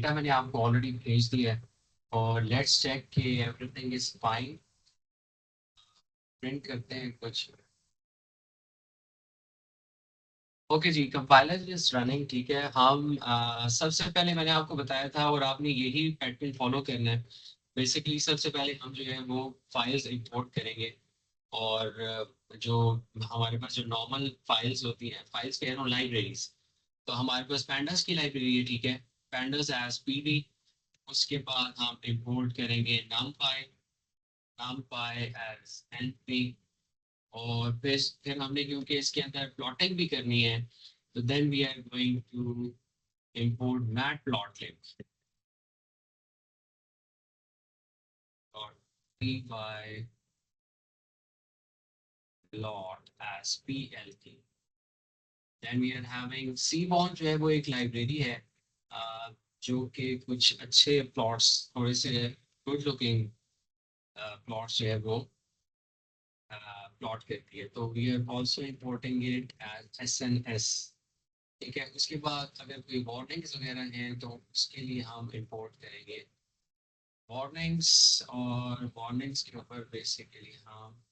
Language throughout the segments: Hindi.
डेटा मैंने आपको ऑलरेडी भेज दिया है और लेट्स चेक कि एवरीथिंग इज फाइन। प्रिंट करते हैं कुछ। ओके जी, कंपाइलर इज रनिंग। ठीक है, हम सबसे पहले मैंने आपको बताया था और आपने यही पैटर्न फॉलो करना है। बेसिकली सबसे पहले हम जो है वो फाइल्स इंपोर्ट करेंगे और जो हमारे पास जो नॉर्मल फाइल्स होती हैं, फाइल्स कह रहा हूँ लाइब्रेरीज, तो हमारे पास पैंडास की लाइब्रेरी है। ठीक है, पैंडास एज पीडी। उसके बाद हम इंपोर्ट करेंगे numpy, numpy एज np। और फिर हमने क्योंकि इसके अंदर प्लॉटिंग भी करनी है तो then we are going to import matplotlib dot py plot as plt। Then we are having cbond, जो है वो एक लाइब्रेरी है जो कि कुछ अच्छे प्लॉट्स, थोड़े से गुड लुकिंग प्लॉट्स जो है वो प्लॉट करती है। तो we are also importing it as SNS. ठीक है, उसके बाद अगर कोई वार्निंग्स वगैरह हैं तो उसके लिए हम इंपोर्ट करेंगे वार्निंग्स। और वार्निंग्स के ऊपर बेसिकली हम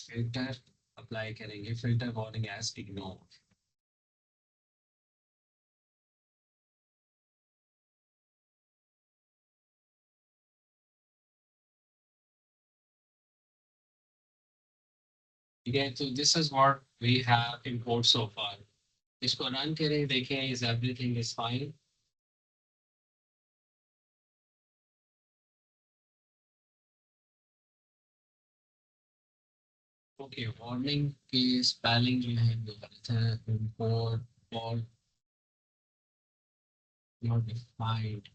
फिल्टर अप्लाई करेंगे, फिल्टर वार्निंग एज इग्नोर। ठीक है, तो this is what we have import so far. इसको रन करें, देखें is everything is fine. Okay, warning की स्पेलिंग जो है वो गलत है। इंपोर्ट और नॉट डिफाइंड।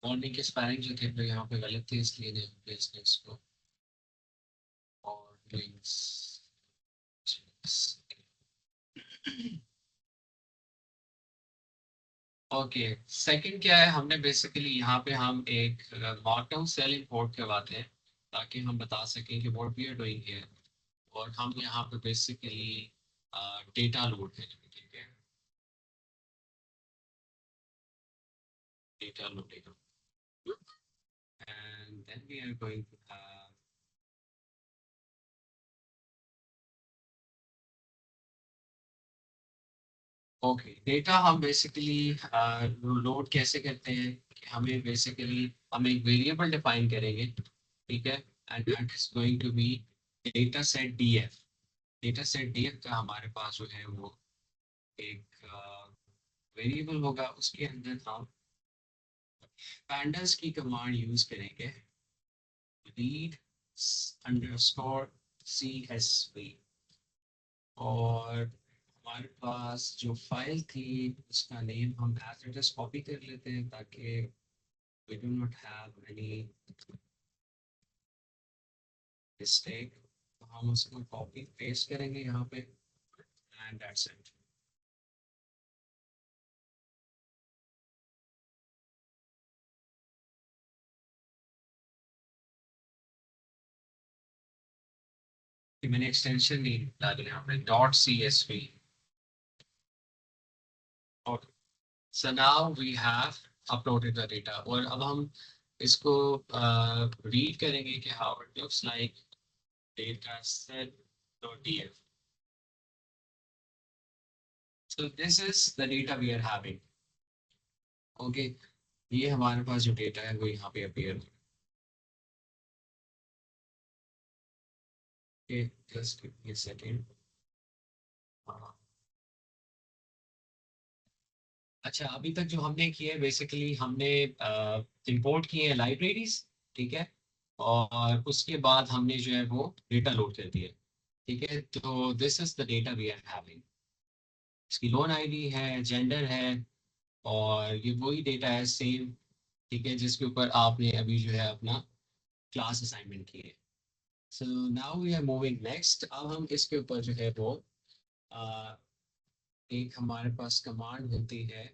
वार्निंग की स्पेलिंग जो थे वो यहाँ पे गलत थे, इसलिए हमने इसको वार्निंग्स। ओके, सेकंड क्या है, हमने बेसिकली यहाँ पे हम एक मार्कडाउन सेल इंपोर्ट करवाते हैं ताकि हम बता सकें कि what we are doing here. और हम यहाँ पे बेसिकली डेटा लोड करेंगे। ठीक है, data loading and then we are going to have. Okay, data हम बेसिकली लोड कैसे करते हैं कि हमें बेसिकली हम एक वेरिएबल डिफाइन करेंगे। ठीक है, and that is going to be data set df। Data set df का हमारे पास जो है वो एक वेरिएबल होगा, उसके अंदर हम pandas की कमांड यूज करेंगे, read underscore csv। और हमारे पास जो फाइल थी उसका नेम हम एज इट इज कॉपी कर लेते हैं ताकि we do not have any mistake। तो हम उसको कॉपी पेस्ट करेंगे यहाँ पे एंड दैट्स इट। मैंने एक्सटेंशन नहीं डाली यहाँ पे डॉट csv। और so now we have uploaded the data और अब हम इसको रीड करेंगे कि how it looks like data set.df। so this is the data we are having। Okay, ये हमारे पास जो डेटा है वो यहाँ पे अपीयर हो। Okay, just give me a second. अच्छा, अभी तक जो हमने किया है बेसिकली हमने इंपोर्ट किए हैं लाइब्रेरीज। ठीक है, और उसके बाद हमने जो है वो डेटा लोड कर दिया। ठीक है, तो this is the data we are having. इसकी लोन आईडी है, जेंडर है, और ये वही डेटा है सेम। ठीक है, जिसके ऊपर आपने अभी जो है अपना क्लास असाइनमेंट की है। So now we are moving next. अब हम इसके ऊपर जो है वो एक हमारे पास कमांड होती है,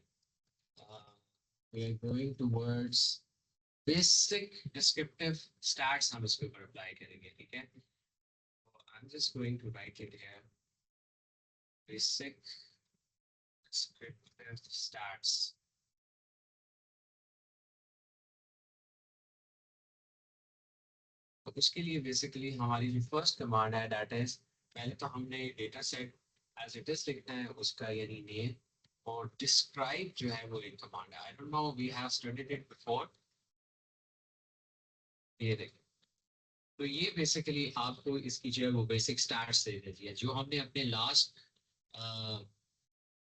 we are going towards basic descriptive stats, हम इसके ऊपर अप्लाई करेंगे। ठीक है, I am just going to write it here, basic descriptive stats. तो उसके लिए बेसिकली हमारी जो फर्स्ट कमांड है दैट इज, पहले तो हमने data set as it is लिखना है उसका यानी नेम, और डिस्क्राइब जो है वो एक कमांड है। I don't know we have studied it before. ये देखिए, तो ये बेसिकली आपको इसकी जो है वो बेसिक स्टैट्स दे देती है, जो हमने अपने लास्ट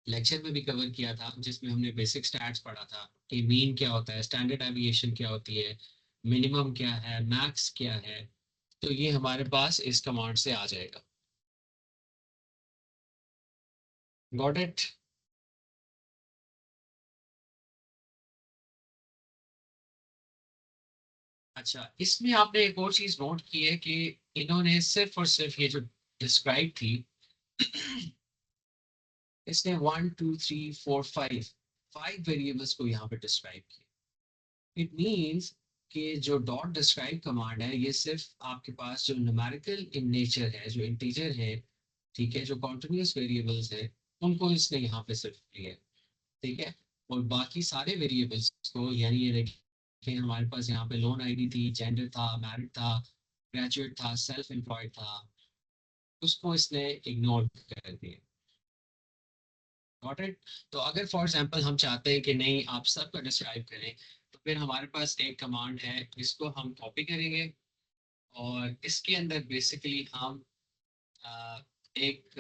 लेक्चर में भी कवर किया था, जिसमें हमने बेसिक स्टैट्स पढ़ा था कि मीन क्या होता है, स्टैंडर्ड डेविएशन क्या होती है, मिनिमम क्या है, मैक्स क्या है। तो ये हमारे पास इस कमांड से आ जाएगा। Got it? अच्छा, इसमें आपने एक और चीज नोट की है कि इन्होंने सिर्फ और सिर्फ ये जो डिस्क्राइब थी, इसने 1 2 3 4 5 5 वेरिएबल्स को यहाँ पे डिस्क्राइब किया। इट मीन्स कि जो डॉट डिस्क्राइब कमांड है ये सिर्फ आपके पास जो न्यूमेरिकल इन नेचर है, जो इंटीजर है, ठीक है, जो कॉन्टिन्यूस वेरिएबल्स है, उनको इसने यहाँ पे सिर्फ लिया है, ठीक है। और बाकी सारे वेरिएबल्स को, यानी ये देखिए हमारे पास यहाँ पे लोन आईडी थी, जेंडर था, मैरिड था, ग्रेजुएट था, सेल्फ एम्प्लॉयड था, उसको इसने इग्नोर कर दिया। Got it? तो अगर फॉर एग्जांपल हम चाहते हैं कि नहीं आप सबका डिस्क्राइब करें, तो फिर हमारे पास एक कमांड है, इसको हम कॉपी करेंगे और इसके अंदर बेसिकली हम एक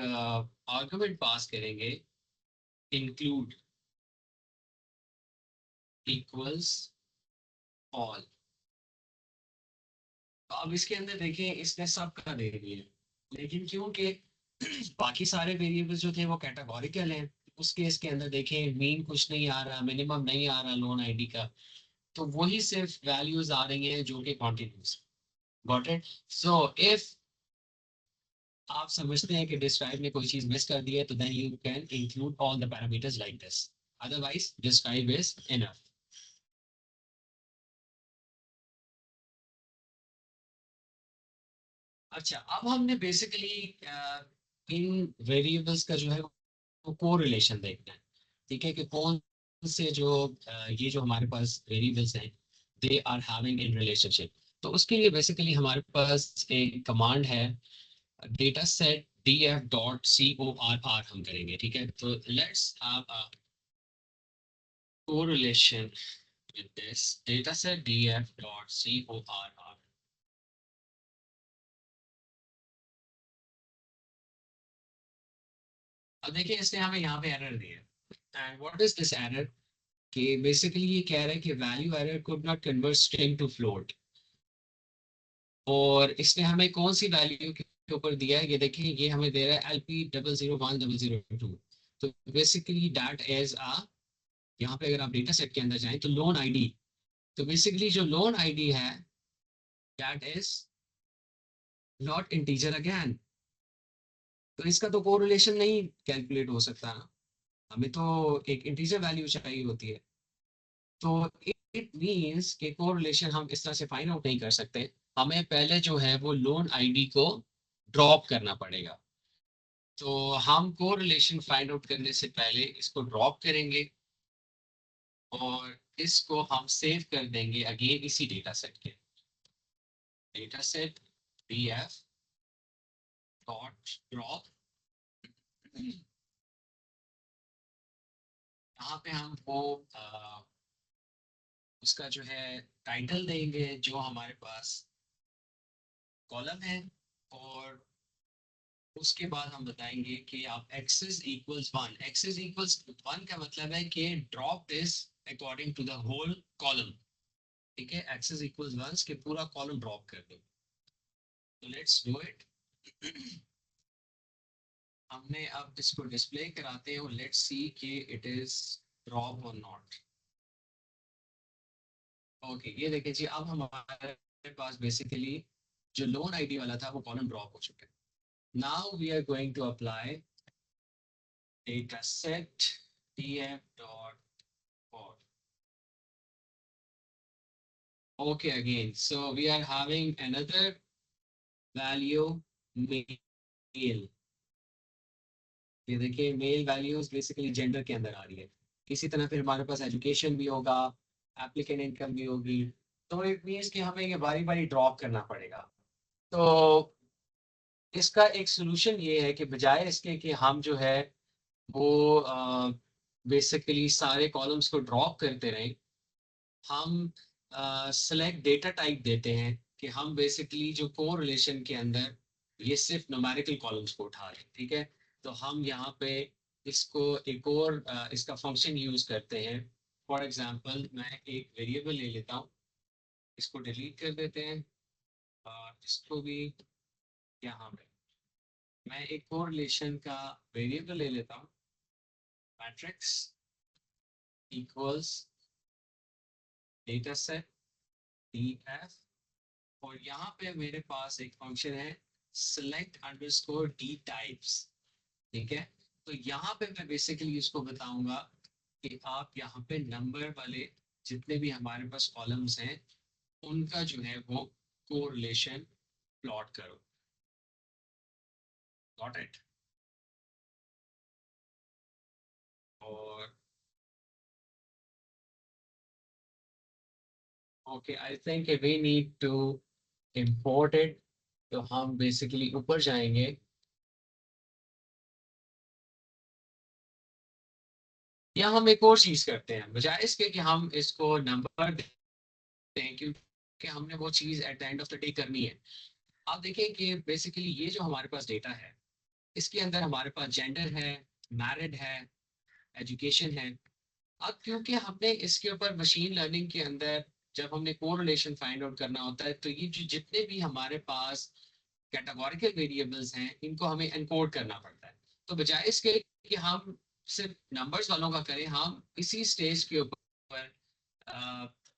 आर्गुमेंट पास करेंगे, इंक्लूड इक्वल्स ऑल। तो अब इसके अंदर देखिए इसने सबका दे दिया, लेकिन क्योंकि बाकी सारे वेरिएबल्स जो थे वो कैटेगोरिकल हैं, उस केस के अंदर देखें मीन कुछ नहीं आ रहा, मिनिमम नहीं आ रहा लोन आईडी का, तो वही सिर्फ वैल्यूज आ रही हैं जो कि continuous. Got it? So if आप समझते हैं कि डिस्क्राइब ने कोई चीज मिस कर दी है, तो then you can include all the parameters like this, otherwise describe is enough. अच्छा, अब हमने बेसिकली इन वेरिएबल्स का जो है वो कोरिलेशन देखना है, ठीक है, कि कौन से जो ये जो हमारे पास वेरिएबल्स हैं they are having in relationship. तो उसके लिए बेसिकली हमारे पास एक कमांड है, data set df dot corr हम करेंगे, ठीक है। तो let's have a correlation with this data set df dot corr। अब देखिए इसने हमें यहाँ पे एरर दिया, and what is this error, कि बेसिकली ये कह रहा है कि value error could not convert string to float. और इसने हमें कौन सी वैल्यू के ऊपर दिया है, ये देखिए ये हमें दे रहा है LP001002। तो बेसिकली दैट इज अ, यहाँ पे अगर आप डेटा सेट के अंदर जाएं तो लोन आईडी, तो बेसिकली जो लोन आईडी है that is not integer again. तो इसका तो कोरिलेशन नहीं कैलकुलेट हो सकता ना, हमें तो एक इंटीजर वैल्यू चाहिए होती है। तो इट मीन्स कि कोरिलेशन हम इस तरह से फाइंड आउट नहीं कर सकते, हमें पहले जो है वो लोन आईडी को ड्रॉप करना पड़ेगा। तो हम कोरिलेशन फाइंड आउट करने से पहले इसको ड्रॉप करेंगे और इसको हम सेव कर देंगे अगेन इसी डेटा सेट के, data set df dot drop. यहाँ पे हम वो उसका जो है टाइटल देंगे जो हमारे पास कॉलम है, और उसके बाद हम बताएंगे कि आप axis equals one, axis equals one का मतलब है कि drop this according to the whole column, ठीक है, एक्सेस इक्वल्स वन के पूरा कॉलम ड्रॉप कर दो। तो लेट्स डू इट। हमने अब इसको डिस्प्ले कराते हैं और लेट्स सी कि इट इज ड्रॉप और नॉट। ओके, ये देखिए जी, अब हमारे पास बेसिकली जो लोन आईडी वाला था वो कॉलम ड्रॉप हो चुका है। Now we are going to apply data set df dot for. Okay, again, so we are having another value male। ये देखिए मेल वैल्यूज बेसिकली जेंडर के अंदर आ रही है, इसी तरह फिर हमारे पास एजुकेशन भी होगा, एप्लीकेंट इनकम भी होगी। तो इट मीन्स कि हमें ये बारी बारी ड्रॉप करना पड़ेगा। तो इसका एक सोल्यूशन ये है कि बजाय इसके कि हम जो है वो बेसिकली सारे कॉलम्स को ड्रॉप करते रहें, हम सेलेक्ट डेटा टाइप देते हैं कि हम बेसिकली जो कोरिलेशन के अंदर ये सिर्फ न्यूमेरिकल कॉलम्स को उठा रहे हैं, ठीक है। तो हम यहाँ पे इसको एक और इसका फंक्शन यूज करते हैं। फॉर एग्जांपल मैं एक वेरिएबल ले लेता हूँ, इसको डिलीट कर देते हैं और इसको भी यहाँ पे मैं एक कोरिलेशन का वेरिएबल ले लेता हूँ, matrix equals data set df, और यहाँ पे मेरे पास एक फंक्शन है select underscore d types, ठीक है। तो यहाँ पे मैं बेसिकली इसको बताऊंगा कि आप यहाँ पे नंबर वाले जितने भी हमारे पास कॉलम्स हैं उनका जो है वो कोरिलेशन प्लॉट करो। Got it. और okay, I think we need to import it। तो हम बेसिकली ऊपर जाएंगे, या हम एक और चीज करते हैं, बजाय इसके कि हम इसको नंबर देते हैं क्योंकि हमने वो चीज at the end of the day करनी है। आप देखें कि बेसिकली ये जो हमारे पास डेटा है इसके अंदर हमारे पास जेंडर है, मैरिड है, एजुकेशन है। अब क्योंकि हमने इसके ऊपर मशीन लर्निंग के अंदर जब हमने कोरिलेशन फाइंड आउट करना होता है तो ये जो जितने भी हमारे पास कैटेगोरिकल वेरिएबल्स हैं इनको हमें एनकोड करना पड़ता है। तो बजाय इसके कि हम सिर्फ नंबर्स वालों का करें, हम इसी स्टेज के ऊपर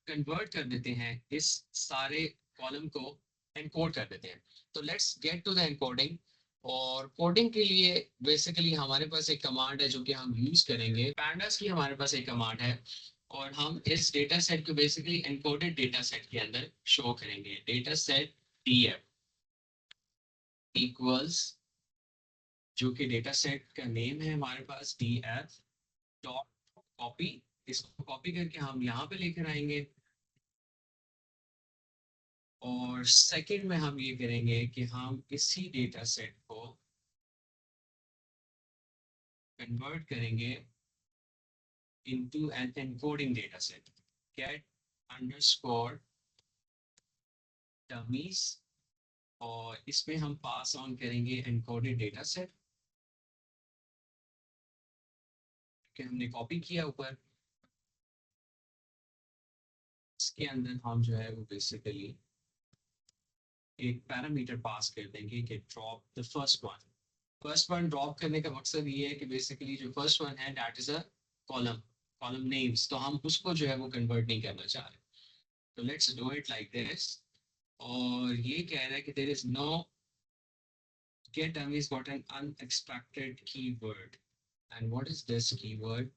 कन्वर्ट कर देते हैं, इस सारे कॉलम को एनकोड कर देते हैं। तो let's get to the encoding. और कोडिंग के लिए बेसिकली हमारे पास एक कमांड है जो कि हम यूज करेंगे, पैंडास की हमारे पास एक कमांड है। और हम इस डेटा सेट को बेसिकली एनकोडेड डेटा सेट के अंदर शो करेंगे, डेटा सेट df इक्वल्स, जो कि डेटा सेट का नेम है हमारे पास df डॉट कॉपी। इसको कॉपी करके हम यहाँ पे लेकर आएंगे। और सेकंड में हम ये करेंगे कि हम इसी डेटा सेट को कन्वर्ट करेंगे into an encoding data set, get underscore dummies, और इसमें हम पास ऑन करेंगे encoded data set कि हमने कॉपी किया ऊपर। इसके अंदर हम जो है वो बेसिकली एक पैरामीटर पास कर देंगे कि drop the first one. First one drop करने का मकसद ये है कि बेसिकली जो फर्स्ट वन है that is a column, column names, तो हम उसको जो है वो कन्वर्ट नहीं करना चाह रहे। तो let's do it like this. और ये कह रहा है कि there is no get dummies got an unexpected keyword, and what is this keyword?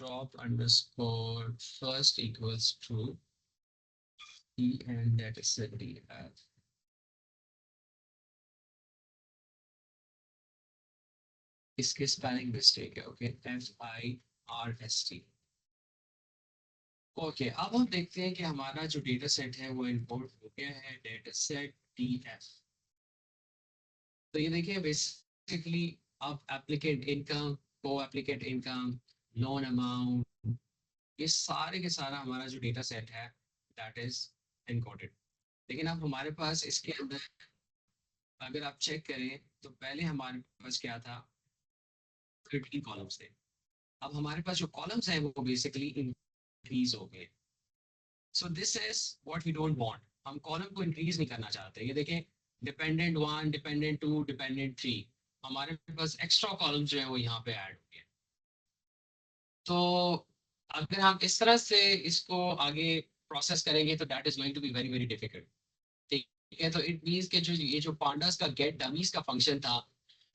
Drop underscore first equals true, and that is a df। इसके स्पेलिंग मिस्टेक है, ओके, FIRST। ओके, अब हम देखते हैं कि हमारा जो डेटा सेट है वो इंपोर्ट हो गया है, डेटा सेट df। तो ये देखिए बेसिकली अब एप्लीकेंट इनकम, को एप्लीकेंट इनकम, लोन अमाउंट, ये सारे के सारा हमारा जो डेटा सेट है दैट इज एनकोडेड। लेकिन अब हमारे पास इसके अंदर अगर आप चेक करें तो पहले हमारे पास क्या था, 13 कॉलम्स थे। अब हमारे पास जो कॉलम्स हैं वो बेसिकली इंक्रीज हो गए। So this is what we don't want. हम कॉलम को इंक्रीज नहीं करना चाहते। ये देखें, डिपेंडेंट 1, डिपेंडेंट 2, डिपेंडेंट 3, हमारे पास एक्स्ट्रा कॉलम जो है वो यहाँ पे ऐड हो गए। तो अगर हम इस तरह से इसको आगे प्रोसेस करेंगे तो that is going to be very very difficult. ठीक है, तो इट मीन्स के जो ये जो पांडास का गेट डमीज का फंक्शन था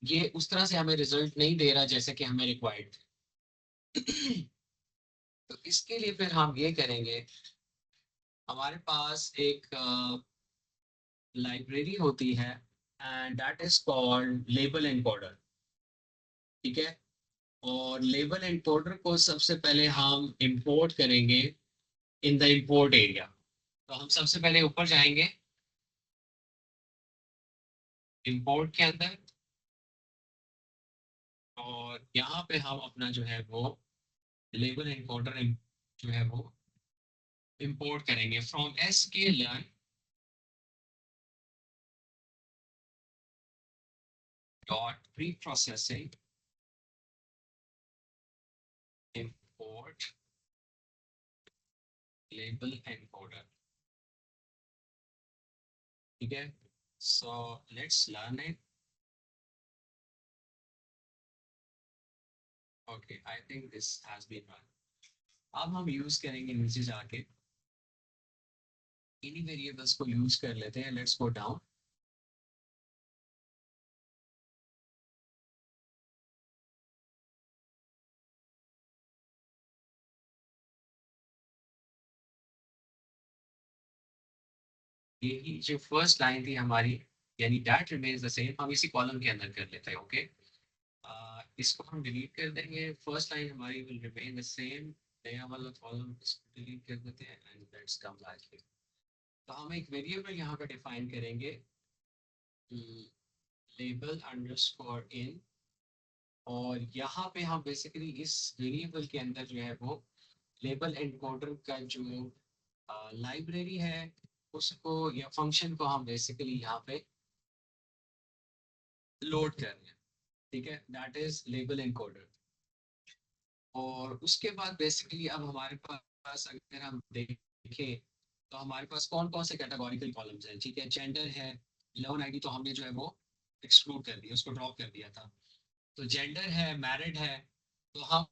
ये उस तरह से हमें रिजल्ट नहीं दे रहा जैसे कि हमें रिक्वायर्ड। तो इसके लिए फिर हम ये करेंगे, हमारे पास एक लाइब्रेरी होती है and that is called label encoder, ठीक है। और लेबल एनकोडर को सबसे पहले हम इंपोर्ट करेंगे इन द इंपोर्ट एरिया। तो हम सबसे पहले ऊपर जाएंगे इंपोर्ट के अंदर, और यहाँ पे हम अपना जो है वो लेबल एनकोडर जो है वो इंपोर्ट करेंगे from sklearn dot preprocessing import label encoder। ठीक है, so let's learn it. Okay, I think this has been run. अब हम यूज करेंगे नीचे जाके इन्हीं वेरिएबल्स को यूज कर लेते हैं। Let's go down. यही जो फर्स्ट लाइन थी हमारी, यानी दैट रिमेन्स द सेम, हम इसी कॉलम के अंदर कर लेते हैं। ओके, इसको हम डिलीट कर देंगे। फर्स्ट लाइन हमारी विल रिमेन द सेम। नया वाला कॉलम इसको डिलीट कर देते हैं and let's come back here. तो हम एक वेरिएबल यहाँ पे डिफाइन करेंगे, लेबल अंडरस्कोर इन, और यहाँ पे हम बेसिकली इस वेरिएबल के अंदर जो है वो लेबल एनकोडर का जो लाइब्रेरी है उसको या फंक्शन को हम बेसिकली यहाँ पे लोड कर रहे हैं। ठीक है, दैट इज लेबल एनकोडर। और उसके बाद बेसिकली अब हमारे पास अगर हम देखें तो हमारे पास कौन कौन से कैटेगोरिकल कॉलम्स हैं। ठीक है, जेंडर है, लोन आईडी तो हमने जो है वो एक्सक्लूड कर दिया, उसको ड्रॉप कर दिया था। तो जेंडर है, मैरिड है, तो हम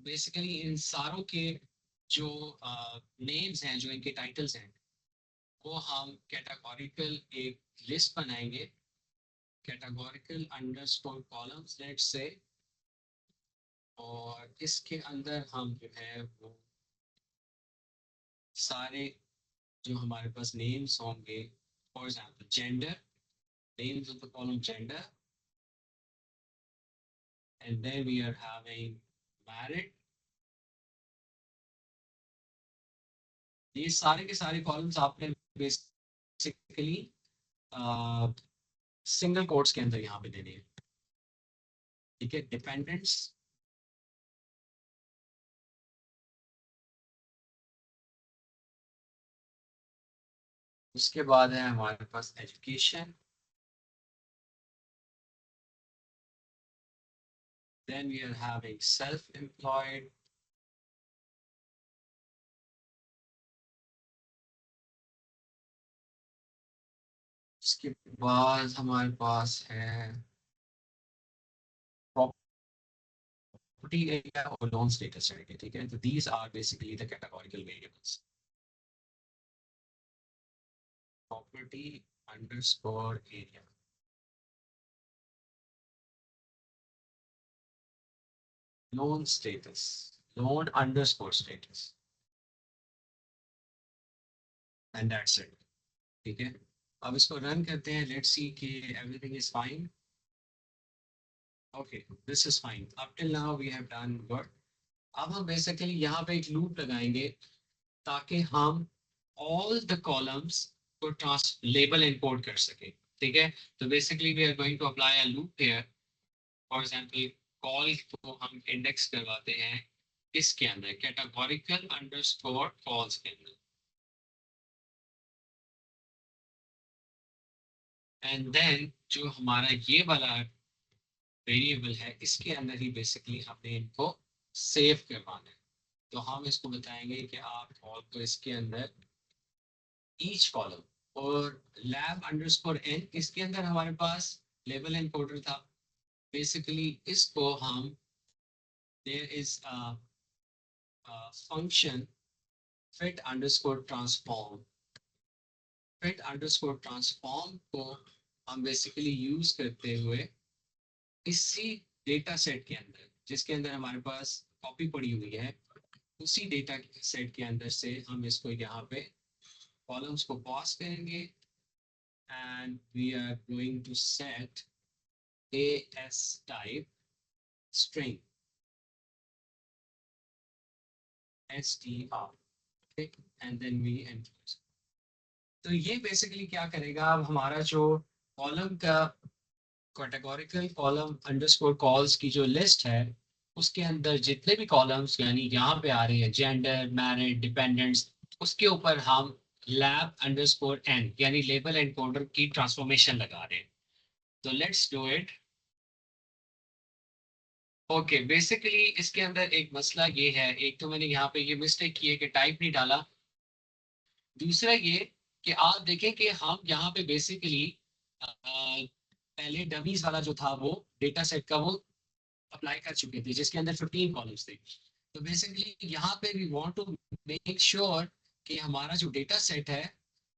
बेसिकली इन सारों के जो नेम्स हैं, जो इनके टाइटल्स हैं, वो हम कैटेगोरिकल एक लिस्ट बनाएंगे, categorical underscore columns let's say, और इसके अंदर हम जो है वो सारे जो हमारे पास नेम्स होंगे, for example gender, names of the column gender, and then we are having married. ये सारे के सारे कॉलम्स आपने बेसिकली सिंगल कोट्स के अंदर यहाँ पे देने हैं। ठीक है, डिपेंडेंट्स, उसके बाद है हमारे पास education, then we are having self-employed, उसके बाद हमारे पास है प्रॉपर्टी एरिया और लोन स्टेटस एरिया। ठीक है, तो these are basically the categorical variables. Property underscore area, loan status, loan underscore status, and that's it. ठीक है, अब इसको रन करते हैं। लेट्स सी कि everything is fine. Okay, this is fine, up till now we have done good. अब हम बेसिकली यहाँ पे एक लूप लगाएंगे ताकि हम ऑल द कॉलम्स को ट्रांस लेबल एनकोड कर सके। ठीक है, तो basically we are going to apply a loop here. For example, call को हम इंडेक्स करवाते हैं इसके अंदर, कैटेगोरिकल अंडरस्कोर कॉल्स के अंदर, एंड देन जो हमारा ये वाला वेरिएबल है इसके अंदर ही बेसिकली हमने इनको सेव करवाना है। तो हम इसको बताएंगे कि आप कॉल को इसके अंदर ईच कॉलम, और लैब अंडरस्कोर एन इसके अंदर हमारे पास लेबल एनकोडर था। बेसिकली इसको हम, there is function fit underscore transform, fit underscore transform को हम बेसिकली यूज करते हुए इसी डेटा सेट के अंदर जिसके अंदर हमारे पास कॉपी पड़ी हुई है, उसी डेटा सेट के अंदर से हम इसको यहाँ पे कॉलम्स को पास करेंगे, and we are going to set as type string। str, and then we enter. तो ये बेसिकली क्या करेगा, अब हमारा जो कॉलम का कैटेगोरिकल कॉलम अंडरस्कोर कॉल्स की जो लिस्ट है, उसके अंदर जितने भी कॉलम्स यानी यहाँ पे आ रहे हैं जेंडर, मैरिड, डिपेंडेंट्स, उसके ऊपर हम लैब अंडरस्कोर एन यानी लेबल एनकोडर की ट्रांसफॉर्मेशन लगा रहे हैं। तो let's do it. Okay, basically इसके अंदर एक मसला ये है, एक तो मैंने यहाँ पे ये मिस्टेक की है कि टाइप नहीं डाला। दूसरा ये कि आप देखें कि हम यहाँ पे बेसिकली पहले डमीज वाला जो था वो डेटा सेट का वो अप्लाई कर चुके थे, जिसके अंदर 15 कॉलम्स थे। तो बेसिकली यहाँ पे we want to make sure कि हमारा जो डेटा सेट है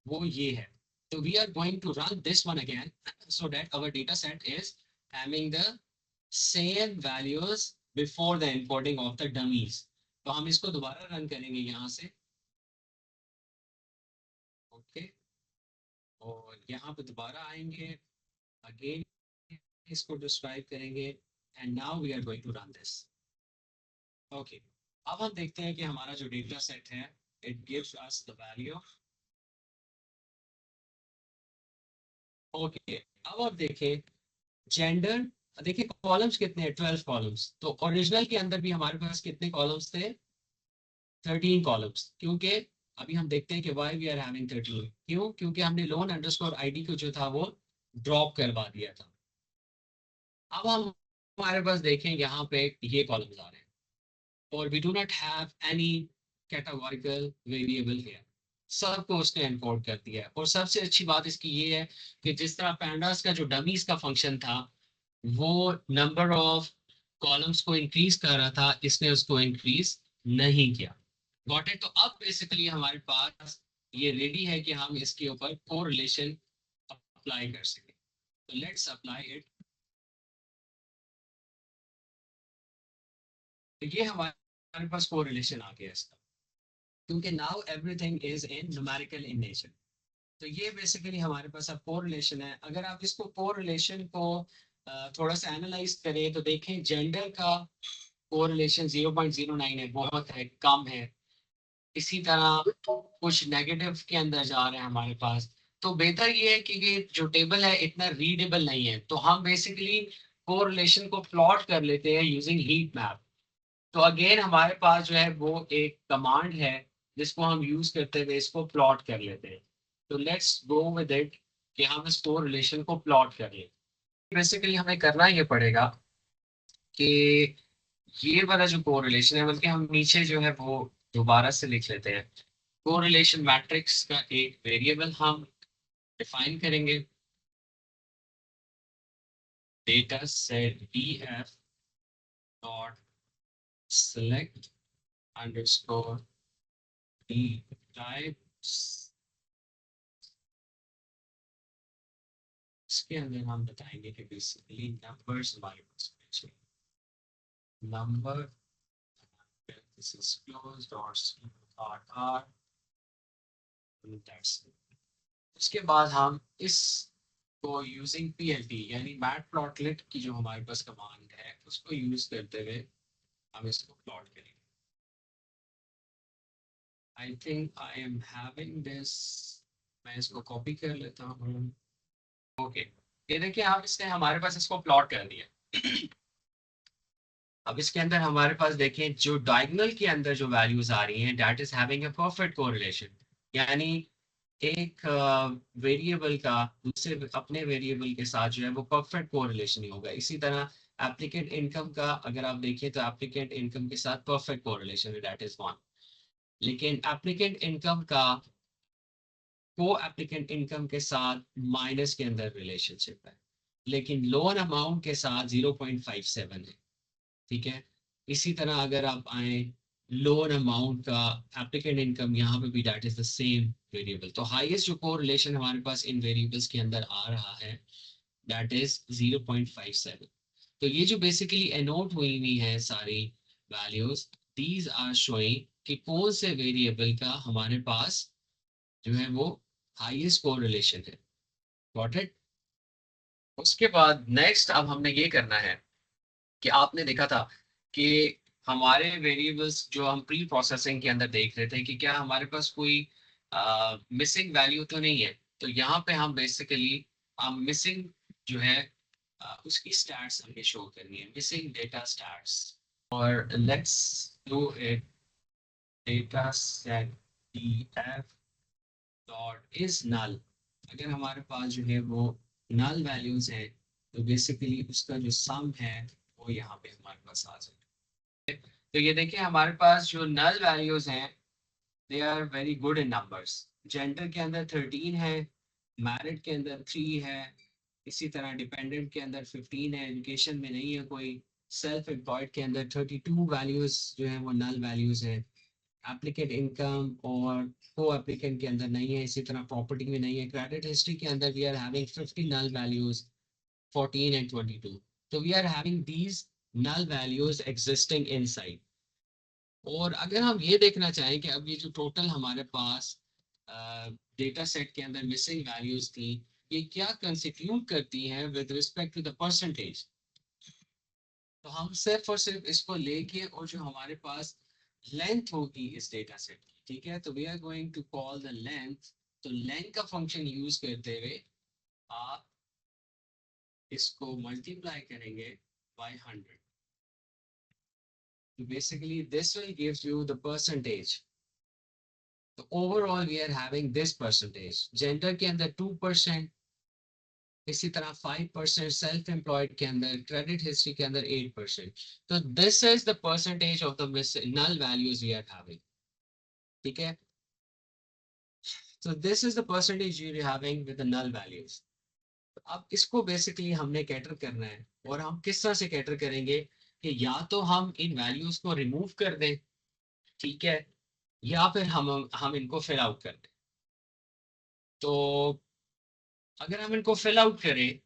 वो ये है। तो we are going to run this one again so that our data set is having the same values before the importing of the dummies. तो हम इसको दोबारा रन करेंगे यहाँ से। ओके, और यहाँ पे दोबारा आएंगे, अगेन इसको डिस्क्राइब करेंगे, and now we are going to run this. Okay, अब हम देखते हैं कि हमारा जो डेटा सेट है it gives us the value. Okay, अब आप देखें जेंडर, देखिए कॉलम्स कितने हैं, 12 कॉलम्स। तो ओरिजिनल के अंदर भी हमारे पास कितने कॉलम्स थे, 13 कॉलम्स। क्योंकि अभी हम देखते हैं कि वाई वी आर हैविंग 13, क्यों, क्योंकि हमने लोन अंडरस्कोर आईडी को जो था वो ड्रॉप करवा दिया था। अब हम हमारे पास देखें यहाँ पे ये कॉलम्स आ रहे हैं और we do not have any categorical variable here, सबको उसने एनकोड कर दिया है। और सबसे अच्छी बात इसकी ये है कि जिस तरह पैंडास का जो डमीज का फंक्शन था वो नंबर ऑफ कॉलम्स को इंक्रीज कर रहा था, इसने उसको इंक्रीज नहीं किया। Got it. तो अब बेसिकली हमारे पास ये रेडी है कि हम इसके ऊपर कोरिलेशन अप्लाई कर सकें। तो लेट्स अप्लाई इट। तो ये हमारे पास कोरिलेशन आ गया इसका, क्योंकि now everything is in numerical in nature. तो ये बेसिकली हमारे पास अब कोरिलेशन है। अगर आप इसको कोरिलेशन को थोड़ा सा एनालाइज करें तो देखें जेंडर का कोरिलेशन 0.09 है, बहुत है, कम है। इसी तरह कुछ नेगेटिव के अंदर जा रहे हैं हमारे पास। तो बेहतर ये है कि ये जो टेबल है इतना रीडेबल नहीं है, तो हम बेसिकली कोरिलेशन को प्लॉट कर लेते हैं यूजिंग हीट मैप। तो अगेन हमारे पास जो है वो एक कमांड है जिसको हम यूज करते हुए इसको प्लॉट कर लेते हैं। तो लेट्स गो विद इट कि हम इस कोरिलेशन को प्लॉट कर लें। बेसिकली हमें करना ये पड़ेगा कि ये वाला जो कोरिलेशन है, बल्कि हम नीचे जो है वो दोबारा से लिख लेते हैं। कोरिलेशन मैट्रिक्स का एक वेरिएबल हम डिफाइन करेंगे, data set df dot select underscore d types. इसके अंदर हम बताएंगे कि बेसिकली नंबर्स हमारे पास number, this is closed or r, that's it। उसके बाद हम इस को यूजिंग plt यानी मैटप्लॉटलिट की जो हमारे पास कमांड है उसको यूज करते हुए हम इसको प्लॉट करेंगे। I think I am having this, मैं इसको कॉपी कर लेता हूँ। ओके, ये देखिए आप इसने हमारे पास इसको प्लॉट कर दिया। अब इसके अंदर हमारे पास देखें जो डायगोनल के अंदर जो वैल्यूज आ रही हैं that is having a perfect correlation, यानी एक वेरिएबल का दूसरे अपने वेरिएबल के साथ जो है वो परफेक्ट कोरिलेशन ही होगा। इसी तरह एप्लीकेंट इनकम का अगर आप देखिए तो एप्लीकेंट इनकम के साथ परफेक्ट कोरिलेशन है, दैट इज वन। लेकिन एप्लीकेंट इनकम का को एप्लीकेंट इनकम के साथ माइनस के अंदर रिलेशनशिप है, लेकिन लोन अमाउंट के साथ 0.57 है। ठीक है, इसी तरह अगर आप आए लोन अमाउंट का एप्लीकेंट इनकम, यहाँ पे भी that is the same variable. तो हाईएस्ट जो कोरिलेशन हमारे पास इन वेरिएबल्स के अंदर आ रहा है दैट इज 0.57। तो ये जो बेसिकली एनोट हुई हुई है सारी वैल्यूज, दीज आर शोइंग कि कौन से वेरिएबल का हमारे पास जो है वो हाईएस्ट कोरिलेशन है। Got it. उसके बाद नेक्स्ट अब हमने ये करना है कि आपने देखा था कि हमारे वेरिएबल्स जो हम प्री प्रोसेसिंग के अंदर देख रहे थे कि क्या हमारे पास कोई मिसिंग वैल्यू तो नहीं है, तो यहाँ पे हम बेसिकली मिसिंग जो है उसकी स्टैट्स हमें शो करनी है, मिसिंग डेटा स्टैट्स। और let's do it, data set df dot is null. अगर हमारे पास जो है वो नल वैल्यूज है, तो बेसिकली उसका जो सम है वो यहाँ पे हमारे पास आ जाए। तो ये देखिए हमारे पास जो नल वैल्यूज हैं they are very good in numbers. Gender के अंदर 13 है, मैरिड के अंदर 3 है, इसी तरह डिपेंडेंट के अंदर 15 है, एजुकेशन में नहीं है कोई, सेल्फ एम्प्लॉयड के अंदर 32 वैल्यूज जो है वो नल वैल्यूज है, एप्लीकेंट इनकम और को एप्लीकेंट के अंदर नहीं है, इसी तरह प्रॉपर्टी में नहीं है, क्रेडिट हिस्ट्री के अंदर we are having 50 null values, 14 and 22। तो we are having these null values existing inside। और अगर हम ये देखना चाहें कि अब ये जो टोटल हमारे पास डेटा सेट के अंदर मिसिंग वैल्यूज थी, ये क्या कंस्टिट्यूट करती हैं with respect to the percentage, तो हम सिर्फ और सिर्फ इसको लेके और जो हमारे पास लेंथ होगी इस डेटा सेट की, ठीक है, तो we are going to call the length. तो लेंथ का फंक्शन यूज करते हुए आप इसको मल्टीप्लाई करेंगे by 100। So basically this will give you the percentage. So overall we are having this percentage। Gender के अंदर 2%, इसी तरह 5% सेल्फ एम्प्लॉयड के अंदर, क्रेडिट हिस्ट्री के अंदर 8%। तो this is the percentage of the null values we are having, ठीक है। तो this is the percentage you are having with the null values. अब इसको बेसिकली हमने कैटर करना है, और हम किस तरह से कैटर करेंगे कि या तो हम इन वैल्यूज को रिमूव कर दें, ठीक है, या फिर हम इनको फिल आउट कर दें। तो अगर हम इनको फिल आउट करें